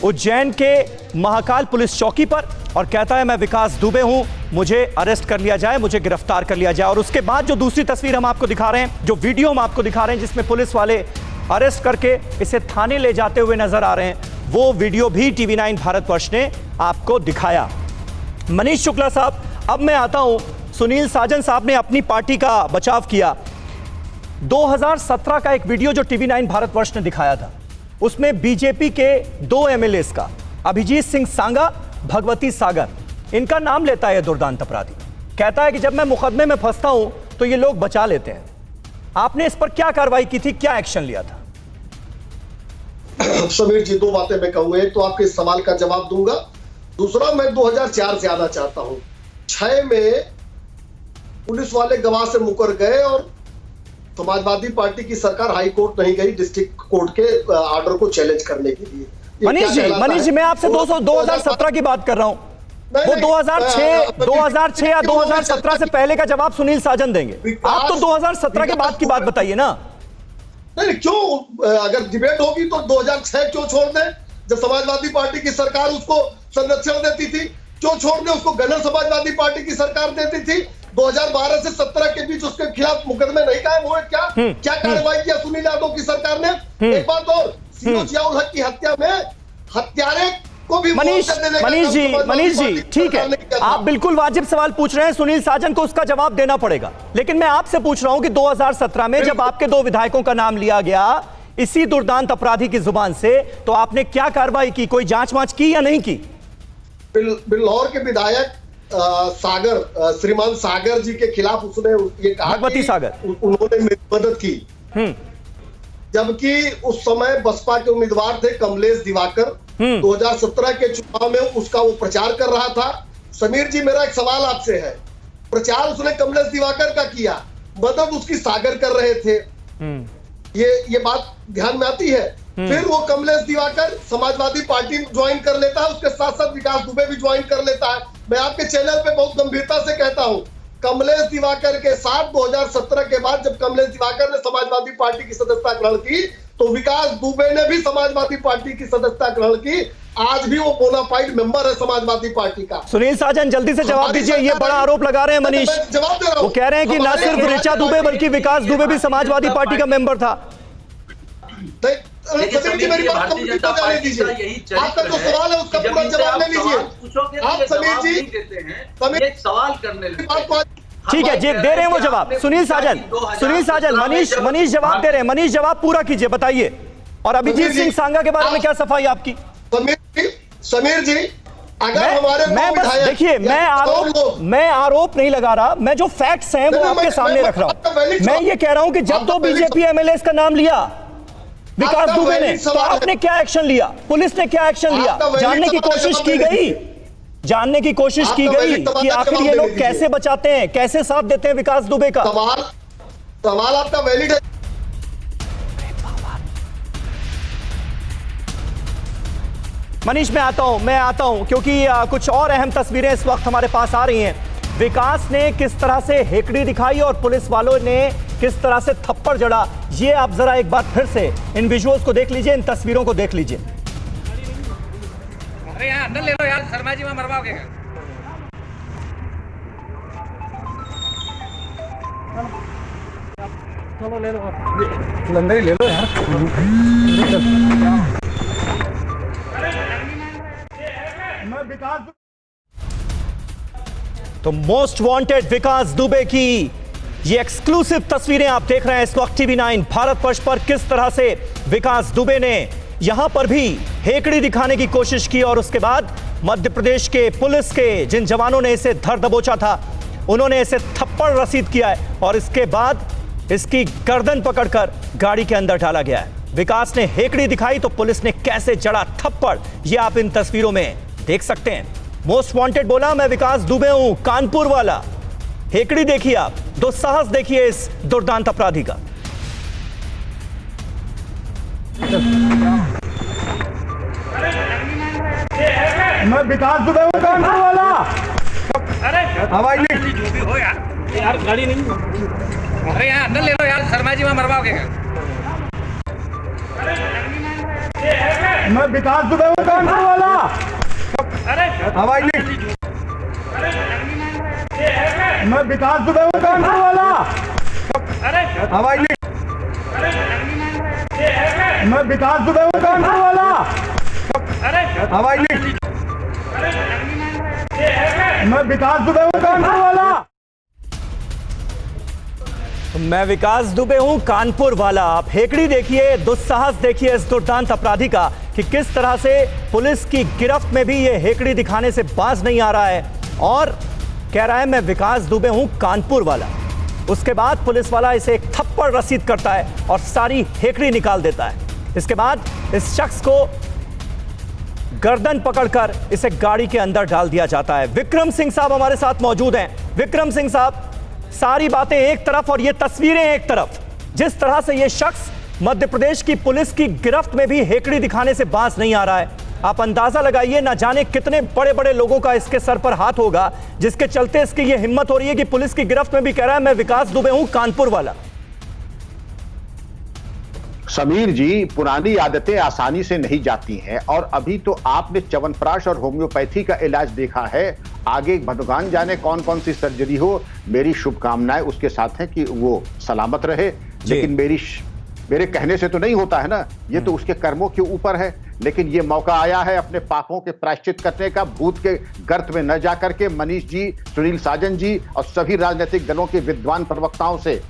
S7: उज्जैन के महाकाल पुलिस चौकी पर और कहता है मैं विकास दुबे हूं, मुझे अरेस्ट कर लिया जाए, मुझे गिरफ्तार कर लिया जाए। और उसके बाद जो दूसरी तस्वीर हम आपको दिखा रहे हैं, जो वीडियो हम आपको दिखा रहे हैं जिसमें पुलिस वाले अरेस्ट करके इसे थाने ले जाते हुए नजर आ रहे हैं, वो वीडियो भी TV9 भारतवर्ष ने आपको दिखाया। मनीष शुक्ला साहब, अब मैं आता हूं, सुनील साजन साहब ने अपनी पार्टी का बचाव किया। 2017 का एक वीडियो जो TV9 भारतवर्ष ने दिखाया था, उसमें बीजेपी के 2 MLAs का, अभिजीत सिंह सांगा, भगवती सागर, इनका नाम लेता है दुर्दांत अपराधी। कहता है कि जब मैं मुकदमे में फंसता हूं तो ये लोग बचा लेते हैं। आपने इस पर क्या कार्रवाई की थी, क्या एक्शन लिया था?
S8: समीर जी, 2 बातें मैं कहूंगा। एक तो आपके इस सवाल का जवाब दूंगा, दूसरा मैं 2004 से आना चाहता हूं। 6 में पुलिस वाले गवाह से मुकर गए और समाजवादी पार्टी की सरकार हाई कोर्ट नहीं गई डिस्ट्रिक्ट कोर्ट के ऑर्डर को चैलेंज करने के लिए।
S7: मनीष जी मैं आपसे 2017 की बात कर रहा हूं, वो 2006 या 2017 से पहले का जवाब सुनील साजन देंगे। आप तो 2017 के बाद की बात बताइए ना।
S8: नहीं, क्यों, अगर डिबेट होगी तो 2006 क्यों छोड़ दें, जब समाजवादी पार्टी की सरकार उसको संरक्षण देती थी? क्यों छोड़ दें उसको? गणर समाजवादी पार्टी की सरकार देती थी। 2012 से 17 के बीच उसके खिलाफ मुकदमे नहीं कायम हुए क्या? क्या कार्रवाई किया सुनील यादव की सरकार ने? एक बात और, जियाउल हक की हत्या में हत्यारे को भी
S7: मनीष जी ठीक है, आप बिल्कुल वाजिब सवाल पूछ रहे हैं, सुनील साजन को उसका जवाब देना पड़ेगा। लेकिन मैं आपसे पूछ रहा हूं कि 2017 में जब आपके 2 विधायकों का नाम लिया गया इसी दुर्दांत अपराधी की जुबान से, तो आपने क्या कार्रवाई की? कोई जांच वांच की या नहीं की?
S8: बिल्लौर के विधायक सागर, श्रीमान सागर जी के खिलाफ उसने ये कहा
S7: भगवती सागर,
S8: उन्होंने मेरी मदद की, जबकि उस समय बसपा के उम्मीदवार थे कमलेश दिवाकर। 2017 के चुनाव में उसका वो प्रचार कर रहा था। समीर जी, मेरा एक सवाल आपसे है, प्रचार उसने कमलेश दिवाकर का किया, मदद उसकी सागर कर रहे थे, ये बात ध्यान में आती है। फिर वो कमलेश दिवाकर समाजवादी पार्टी ज्वाइन कर लेता है, उसके साथ साथ विकास दुबे भी ज्वाइन कर लेता है। मैं आपके चैनल पे बहुत गंभीरता से कहता हूं, कमलेश दिवाकर के साथ 2017 के बाद जब कमलेश दिवाकर ने समाजवादी पार्टी की सदस्यता ग्रहण की, तो विकास दुबे ने भी समाजवादी पार्टी की सदस्यता ग्रहण की। आज भी वो बोनाफाइड मेंबर है समाजवादी पार्टी का।
S7: सुनील साजन, जल्दी से जवाब दीजिए, ये बड़ा आरोप लगा रहे हैं मनीष।
S8: जवाब दे रहा हूं।
S7: वो कह रहे हैं कि न सिर्फ ऋचा दुबे बल्कि विकास दुबे भी समाजवादी पार्टी का मेंबर था।
S8: समीर जी, मेरी बात कंप्लीट हो जाने दीजिए। आपका जो सवाल है उसका पूरा जवाब ले लीजिए। आप समीर जी
S11: सवाल करने
S7: ठीक है जी, दे रहे हैं वो जवाब। सुनील साजन, मनीष जवाब दे रहे हैं। मनीष जवाब पूरा कीजिए, बताइए। और अभिजीत सिंह सांगा के बारे में क्या सफाई आपकी?
S8: समीर जी, अगर हमारे
S7: देखिए, मैं आरोप नहीं लगा रहा, मैं जो फैक्ट्स हैं वो आपके सामने रख रहा हूं। मैं ये कह रहा हूं कि जब तो बीजेपी MLAs का नाम लिया विकास दुबे ने, तो आपने क्या एक्शन लिया? पुलिस ने क्या एक्शन लिया? जानने की कोशिश की गई कि आखिर ये लोग कैसे बचाते हैं, कैसे साथ देते हैं विकास दुबे का?
S8: सवाल आपका वैलिड है।
S7: मनीष, मैं आता हूं क्योंकि कुछ और अहम तस्वीरें इस वक्त हमारे पास आ रही हैं। विकास ने किस तरह से हेकड़ी दिखाई और पुलिस वालों ने किस तरह से थप्पड़ जड़ा, ये आप जरा एक बार फिर से इन विजुअल्स को देख लीजिए, इन तस्वीरों को देख लीजिए।
S10: अरे यार अंदर ले लो यार, शर्मा जी वहां मरवाओगे। चलो ले लो, अंदर ही ले लो यार।
S7: तो मोस्ट वांटेड विकास दुबे की ये एक्सक्लूसिव तस्वीरें आप देख रहे हैं इस वक्त TV9 भारतवर्ष पर। किस तरह से विकास दुबे ने यहां पर भी हेकड़ी दिखाने की कोशिश की और उसके बाद मध्य प्रदेश के पुलिस के जिन जवानों ने इसे धर दबोचा था, उन्होंने इसे थप्पड़ रसीद किया है और इसके बाद इसकी गर्दन पकड़कर गाड़ी के अंदर डाला गया है। विकास ने हेकड़ी दिखाई तो पुलिस ने कैसे जड़ा थप्पड़, ये आप इन तस्वीरों में देख सकते हैं। मोस्ट वांटेड बोला मैं विकास दुबे हूं, कानपुर वाला। हेकड़ी देखिए आप, दुस्साहस देखिए इस दुर्दांत अपराधी का।
S10: मैं विकास दुबे हूं, कानपुर वाला।
S5: अरे
S10: हवाई नहीं
S5: जो भी हो यार गाड़ी नहीं। अरे यहाँ अंदर ले लो यार, शर्मा जी वहाँ मरवाओगे।
S10: मैं विकास दुबे हूं, कानपुर वाला।
S5: अरे
S10: हवाई नहीं। मैं विकास दुबे हूं, कानपुर वाला।
S5: अरे
S10: हवाई नहीं। मैं विकास दुबे हूं, कानपुर वाला।
S5: अरे
S10: हवाई नहीं। मैं विकास दुबे हूं, कानपुर वाला।
S7: मैं विकास दुबे हूं, कानपुर वाला। आप हेकड़ी देखिए, दुस्साहस देखिए इस दुर्दांत अपराधी का कि किस तरह से पुलिस की गिरफ्त में भी ये हेकड़ी दिखाने से बाज नहीं आ रहा है और कह रहा है मैं विकास दुबे हूं, कानपुर वाला। उसके बाद पुलिस वाला इसे एक थप्पड़ रसीद करता है और सारी हेकड़ी निकाल देता है। इसके बाद इस शख्स को गर्दन पकड़कर इसे गाड़ी के अंदर डाल दिया जाता है। विक्रम सिंह साहब हमारे साथ मौजूद हैं। विक्रम सिंह साहब, सारी बातें एक तरफ और ये तस्वीरें एक तरफ, जिस तरह से ये शख्स मध्य प्रदेश की पुलिस की गिरफ्त में भी हेकड़ी दिखाने से बाज नहीं आ रहा है, आप अंदाजा लगाइए ना जाने कितने बड़े बड़े लोगों का इसके सर पर हाथ होगा जिसके चलते इसकी ये हिम्मत हो रही है कि पुलिस की गिरफ्त में भी कह रहा है मैं विकास दुबे हूं, कानपुर वाला।
S12: समीर जी, पुरानी आदतें आसानी से नहीं जाती हैं और अभी तो आपने च्यवनप्राश और होम्योपैथी का इलाज देखा है। आगे भगवान जाने कौन कौन सी सर्जरी हो, मेरी शुभकामनाएं उसके साथ हैं कि वो सलामत रहे। लेकिन मेरे कहने से तो नहीं होता है ना, ये तो उसके कर्मों के ऊपर है। लेकिन ये मौका आया है अपने पापों के प्रायश्चित करने का। भूत के गर्त में न जाकर के मनीष जी, सुनील साजन जी और सभी राजनीतिक दलों के विद्वान प्रवक्ताओं से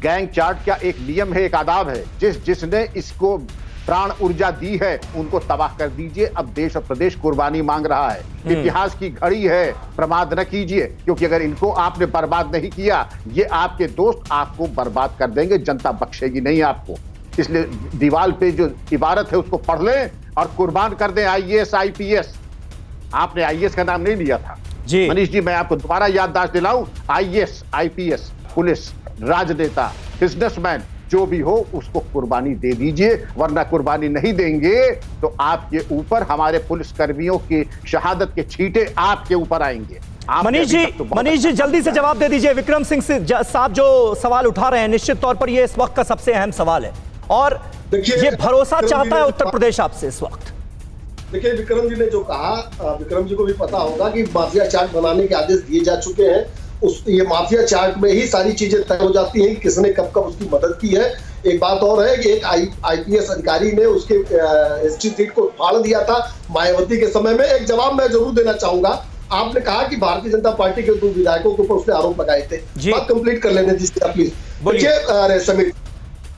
S12: गैंग चार्ट का एक नियम है, एक आदाब है, जिसने इसको प्राण ऊर्जा दी है उनको तबाह कर दीजिए। अब देश और प्रदेश कुर्बानी मांग रहा है। इतिहास की घड़ी है, प्रमाद न कीजिए, क्योंकि अगर इनको आपने बर्बाद नहीं किया, ये आपके दोस्त आपको बर्बाद कर देंगे। जनता बख्शेगी नहीं आपको। इसलिए दीवार पे जो इबारत है उसको पढ़ लें और कुर्बान कर दें IAS IPS। आपने IAS का नाम नहीं लिया था
S7: जी
S12: मनीष जी, मैं आपको दोबारा याददाश्त दिलाऊं, IAS IPS, पुलिस, राजनेता, बिजनेसमैन जो भी हो उसको कुर्बानी दे दीजिए, वरना कुर्बानी नहीं देंगे तो आपके ऊपर हमारे पुलिस कर्मियों की शहादत के छींटे आपके ऊपर आएंगे।
S7: मनीष जी जल्दी से जवाब दे दीजिए। विक्रम सिंह साहब जो सवाल उठा रहे हैं, निश्चित तौर पर ये इस वक्त का सबसे अहम सवाल है और ये भरोसा चाहता है उत्तर प्रदेश आपसे इस वक्त।
S8: देखिए, विक्रम जी ने जो कहा, विक्रम जी को भी पता होगा कि माफिया चार्ट बनाने के आदेश दिए जा चुके हैं। ये माफिया चार्ट में ही सारी चीजें तय हो जाती हैं कि किसने कब कब उसकी मदद की है। एक बात और है कि एक IPS अधिकारी ने उसके हिस्ट्री शीट को फाड़ दिया था मायावती के समय में। एक जवाब मैं जरूर देना चाहूंगा। आपने कहा कि भारतीय जनता पार्टी के 2 विधायकों के ऊपर उसने आरोप लगाए थे। बात कंप्लीट कर लेने दीजिए प्लीज। देखिए समीर,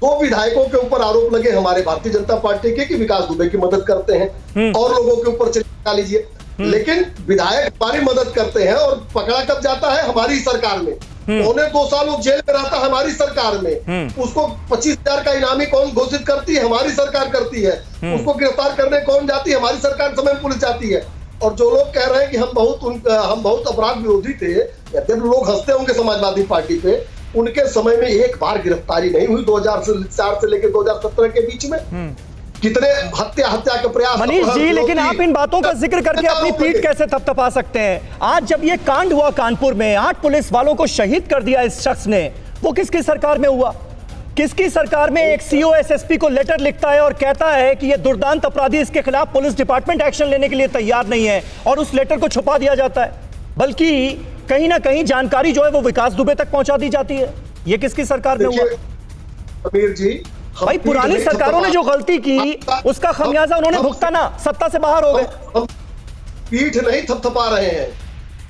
S8: 2 विधायकों के ऊपर आरोप लगे हमारे भारतीय जनता पार्टी के कि विकास दुबे की मदद करते हैं और लोगों के ऊपर चला लीजिए। लेकिन विधायक हमारी मदद करते हैं और पकड़ा कब जाता है हमारी सरकार में। 2.25 साल वो जेल में रहता हमारी सरकार में। उसको 25,000 का इनामी कौन घोषित करती है? हमारी सरकार करती है। उसको गिरफ्तार करने कौन जाती है? हमारी सरकार समय में पुलिस जाती है। और जो लोग कह रहे हैं कि हम बहुत अपराध विरोधी थे, जब लोग हंसते होंगे समाजवादी पार्टी पे, उनके समय में एक बार गिरफ्तारी नहीं हुई 2004 से लेकर 2017 के बीच में। कितने हत्या के प्रयास।
S7: मनीष जी, लेकिन आप इन बातों का जिक्र करके अपनी पीठ कैसे थपथपा सकते हैं? आज जब ये कांड हुआ कानपुर में, 8 पुलिस वालों को शहीद कर दिया इस शख्स ने, वो किसकी सरकार में हुआ? किसकी सरकार में एक CO SSP को लेटर लिखता है और कहता है कि ये दुर्दांत अपराधी, इसके खिलाफ पुलिस डिपार्टमेंट एक्शन लेने के लिए तैयार नहीं है और उस लेटर को छुपा दिया जाता है, बल्कि कहीं ना कहीं जानकारी जो है वो विकास दुबे तक पहुंचा दी जाती है। ये किसकी सरकार में हुआ?
S8: अमीर जी,
S7: भाई पुरानी सरकारों ने जो गलती की उसका खमियाजा उन्होंने भुगतना, सत्ता से बाहर हो गए।
S8: हम पीठ नहीं थपथपा रहे हैं,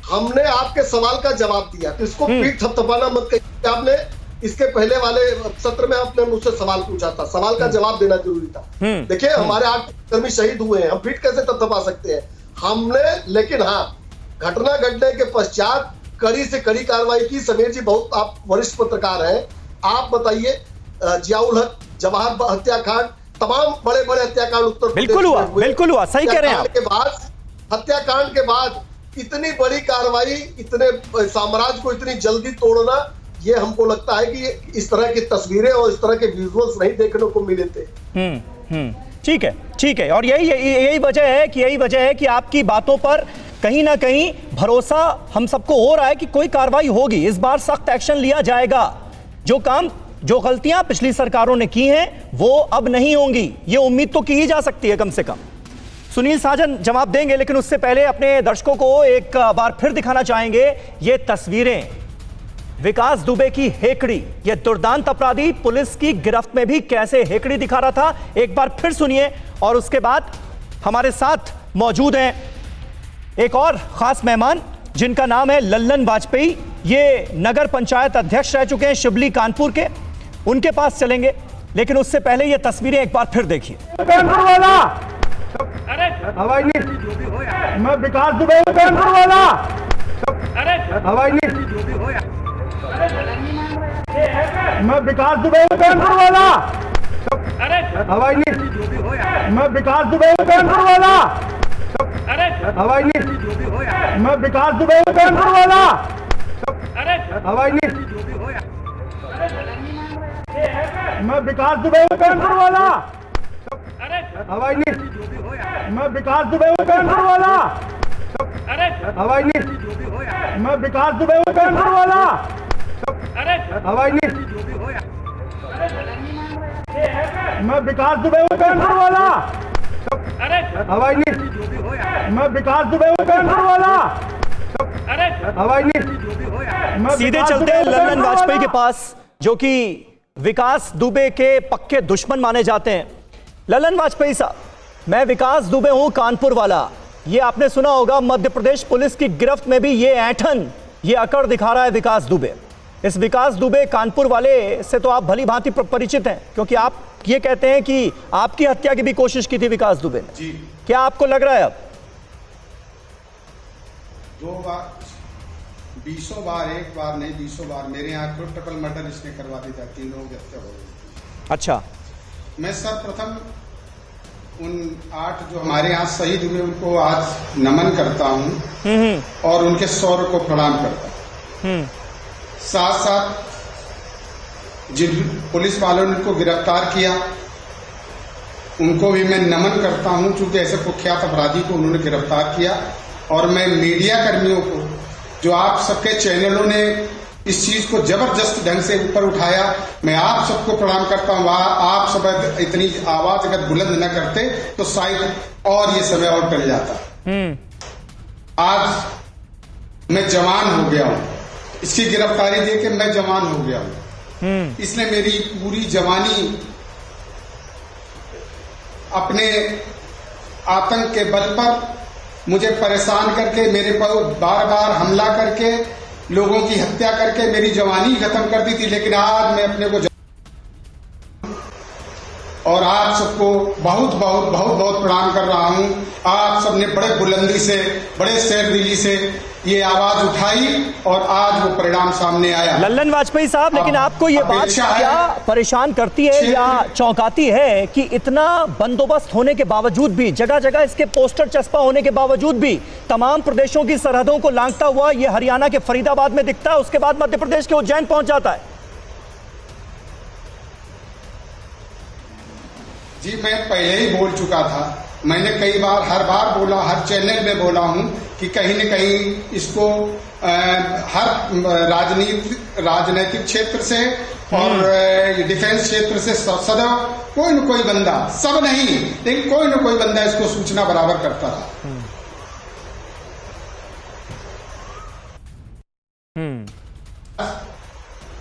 S8: हमने आपके सवाल का जवाब दिया। तो इसको पीठ थपथपाना मत कहिए। आपने इसके पहले वाले सत्र में आपने मुझसे सवाल पूछा था, सवाल का जवाब देना जरूरी था। देखिए, हमारे 8 कर्मी शहीद हुए हैं, हम पीठ कैसे थपथपा सकते हैं? हमने, लेकिन हाँ, घटना घटने के पश्चात कड़ी से कड़ी कार्रवाई की। समीर जी, बहुत आप वरिष्ठ पत्रकार हैं, आप बताइए, जियाउल हक जवाहर हत्याकांड तमाम बड़े बड़े हत्याकांड उत्तर प्रदेश
S7: बिल्कुल हुआ,
S8: में हुए।
S7: बिल्कुल हुआ, सही कह रहे हैं आप।
S8: हत्याकांड के बाद इतनी बड़ी कार्रवाई, इतने साम्राज्य को इतनी जल्दी तोड़ना, ये हमको लगता है कि इस तरह की तस्वीरें और इस तरह के विजुअल्स नहीं देखने को मिले थे।
S7: ठीक है, ठीक है। और यही वजह है कि आपकी बातों पर कहीं ना कहीं भरोसा हम सबको हो रहा है कि कोई कार्रवाई होगी, इस बार सख्त एक्शन लिया जाएगा। जो गलतियां पिछली सरकारों ने की हैं वो अब नहीं होंगी, ये उम्मीद तो की ही जा सकती है कम से कम। सुनील साजन जवाब देंगे, लेकिन उससे पहले अपने दर्शकों को एक बार फिर दिखाना चाहेंगे ये तस्वीरें। विकास दुबे की हेकड़ी, ये दुर्दांत अपराधी पुलिस की गिरफ्त में भी कैसे हेकड़ी दिखा रहा था, एक बार फिर सुनिए। और उसके बाद हमारे साथ मौजूद हैं एक और खास मेहमान जिनका नाम है लल्लन वाजपेयी। ये नगर पंचायत अध्यक्ष रह चुके हैं शिवली कानपुर के, उनके पास चलेंगे। लेकिन उससे पहले ये तस्वीरें एक बार फिर देखिए।
S10: कानपुर वाला हवाई नहीं, मैं विकास दुबे हूं कानपुर वाला। हवाई नहीं, मैं विकास दुबे हूं कानपुर वाला। हवाई नहीं, मैं विकास दुबे हूं कानपुर वाला। हवाई नहीं, मैं विकास दुबे हूं कानपुर वाला। हवाई नहीं, मैं विकास दुबे हूं कानपुर वाला। हवाई नहीं, मैं विकास दुबे हूं कानपुर वाला। हवाई नहीं, मैं विकास दुबे हूं कानपुर वाला। हवाई नहीं, मैं विकास दुबे हूं कानपुर वाला। हवाई नहीं, मैं विकास दुबे हूं कानपुर वाला। हवाई नहीं,
S7: सीधे चलते हैं लल्लन वाजपेयी के पास, जो कि विकास दुबे के पक्के दुश्मन माने जाते हैं। लल्लन वाजपेयी साहब, मैं विकास दुबे हूं कानपुर वाला, ये आपने सुना होगा। मध्य प्रदेश पुलिस की गिरफ्त में भी ये ऐंठन, ये अकड़ दिखा रहा है विकास दुबे। इस विकास दुबे कानपुर वाले से तो आप भली भांति परिचित हैं, क्योंकि आप ये कहते हैं कि आपकी हत्या की भी कोशिश की थी विकास दुबे ने जी। क्या आपको लग रहा है अब?
S13: 2 बार, 20 बार, एक बार नहीं 20 बार मेरे यहाँ ट्रिपल मर्डर इसने करवा दी था, 3 लोगों की हत्या हो गई।
S7: अच्छा,
S13: मैं सर्वप्रथम उन 8 जो हमारे यहाँ शहीद हुए उनको आज नमन करता हूँ और उनके शौर्य को प्रणाम करता हूँ। साथ साथ जिन पुलिस वालों ने उनको गिरफ्तार किया उनको भी मैं नमन करता हूं, क्योंकि ऐसे कुख्यात अपराधी को उन्होंने गिरफ्तार किया। और मैं मीडिया कर्मियों को, जो आप सबके चैनलों ने इस चीज को जबरदस्त ढंग से ऊपर उठाया, मैं आप सबको प्रणाम करता हूं। आप सब इतनी आवाज अगर बुलंद न करते तो शायद और ये समय और टल जाता। आज मैं जवान हो गया हूं, इसकी गिरफ्तारी देके मैं जवान हो गया हूं। इसने मेरी पूरी जवानी अपने आतंक के बल पर मुझे परेशान करके, मेरे पर बार बार हमला करके, लोगों की हत्या करके मेरी जवानी खत्म कर दी थी। लेकिन आज मैं अपने को और आप सबको बहुत बहुत बहुत बहुत प्रणाम कर रहा हूं। आप सबने बड़े बुलंदी से, बड़े शेरदिली से ये आवाज उठाई और आज वो परिणाम सामने आया।
S7: लल्लन वाजपेयी साहब, लेकिन आपको ये बात क्या परेशान करती है या चौंकाती है कि इतना बंदोबस्त होने के बावजूद भी, जगह जगह इसके पोस्टर चस्पा होने के बावजूद भी, तमाम प्रदेशों की सरहदों को लांघता हुआ ये हरियाणा के फरीदाबाद में दिखता है, उसके बाद मध्य प्रदेश के उज्जैन पहुंच जाता है?
S13: जी, मैं पहले ही बोल चुका था, मैंने कई बार, हर बार बोला, हर चैनल में बोला हूं कि कहीं न कहीं इसको हर राजनीतिक क्षेत्र से और डिफेंस क्षेत्र से सदैव कोई न कोई बंदा, सब नहीं लेकिन कोई न कोई बंदा इसको सूचना बराबर करता रहा।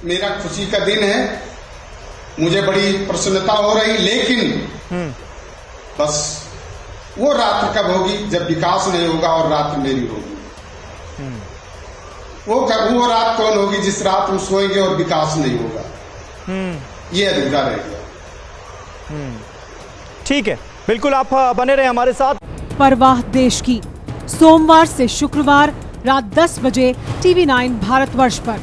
S13: मेरा खुशी का दिन है, मुझे बड़ी प्रसन्नता हो रही, लेकिन बस वो रात कब होगी जब विकास नहीं होगा और रात मेरी होगी। वो रात कौन होगी जिस रात हम सोएंगे और विकास नहीं होगा, ये अधूरा रह गया।
S7: ठीक है, बिल्कुल आप बने रहे हमारे साथ।
S14: परवाह देश की, सोमवार से शुक्रवार रात 10 बजे TV9 भारतवर्ष पर।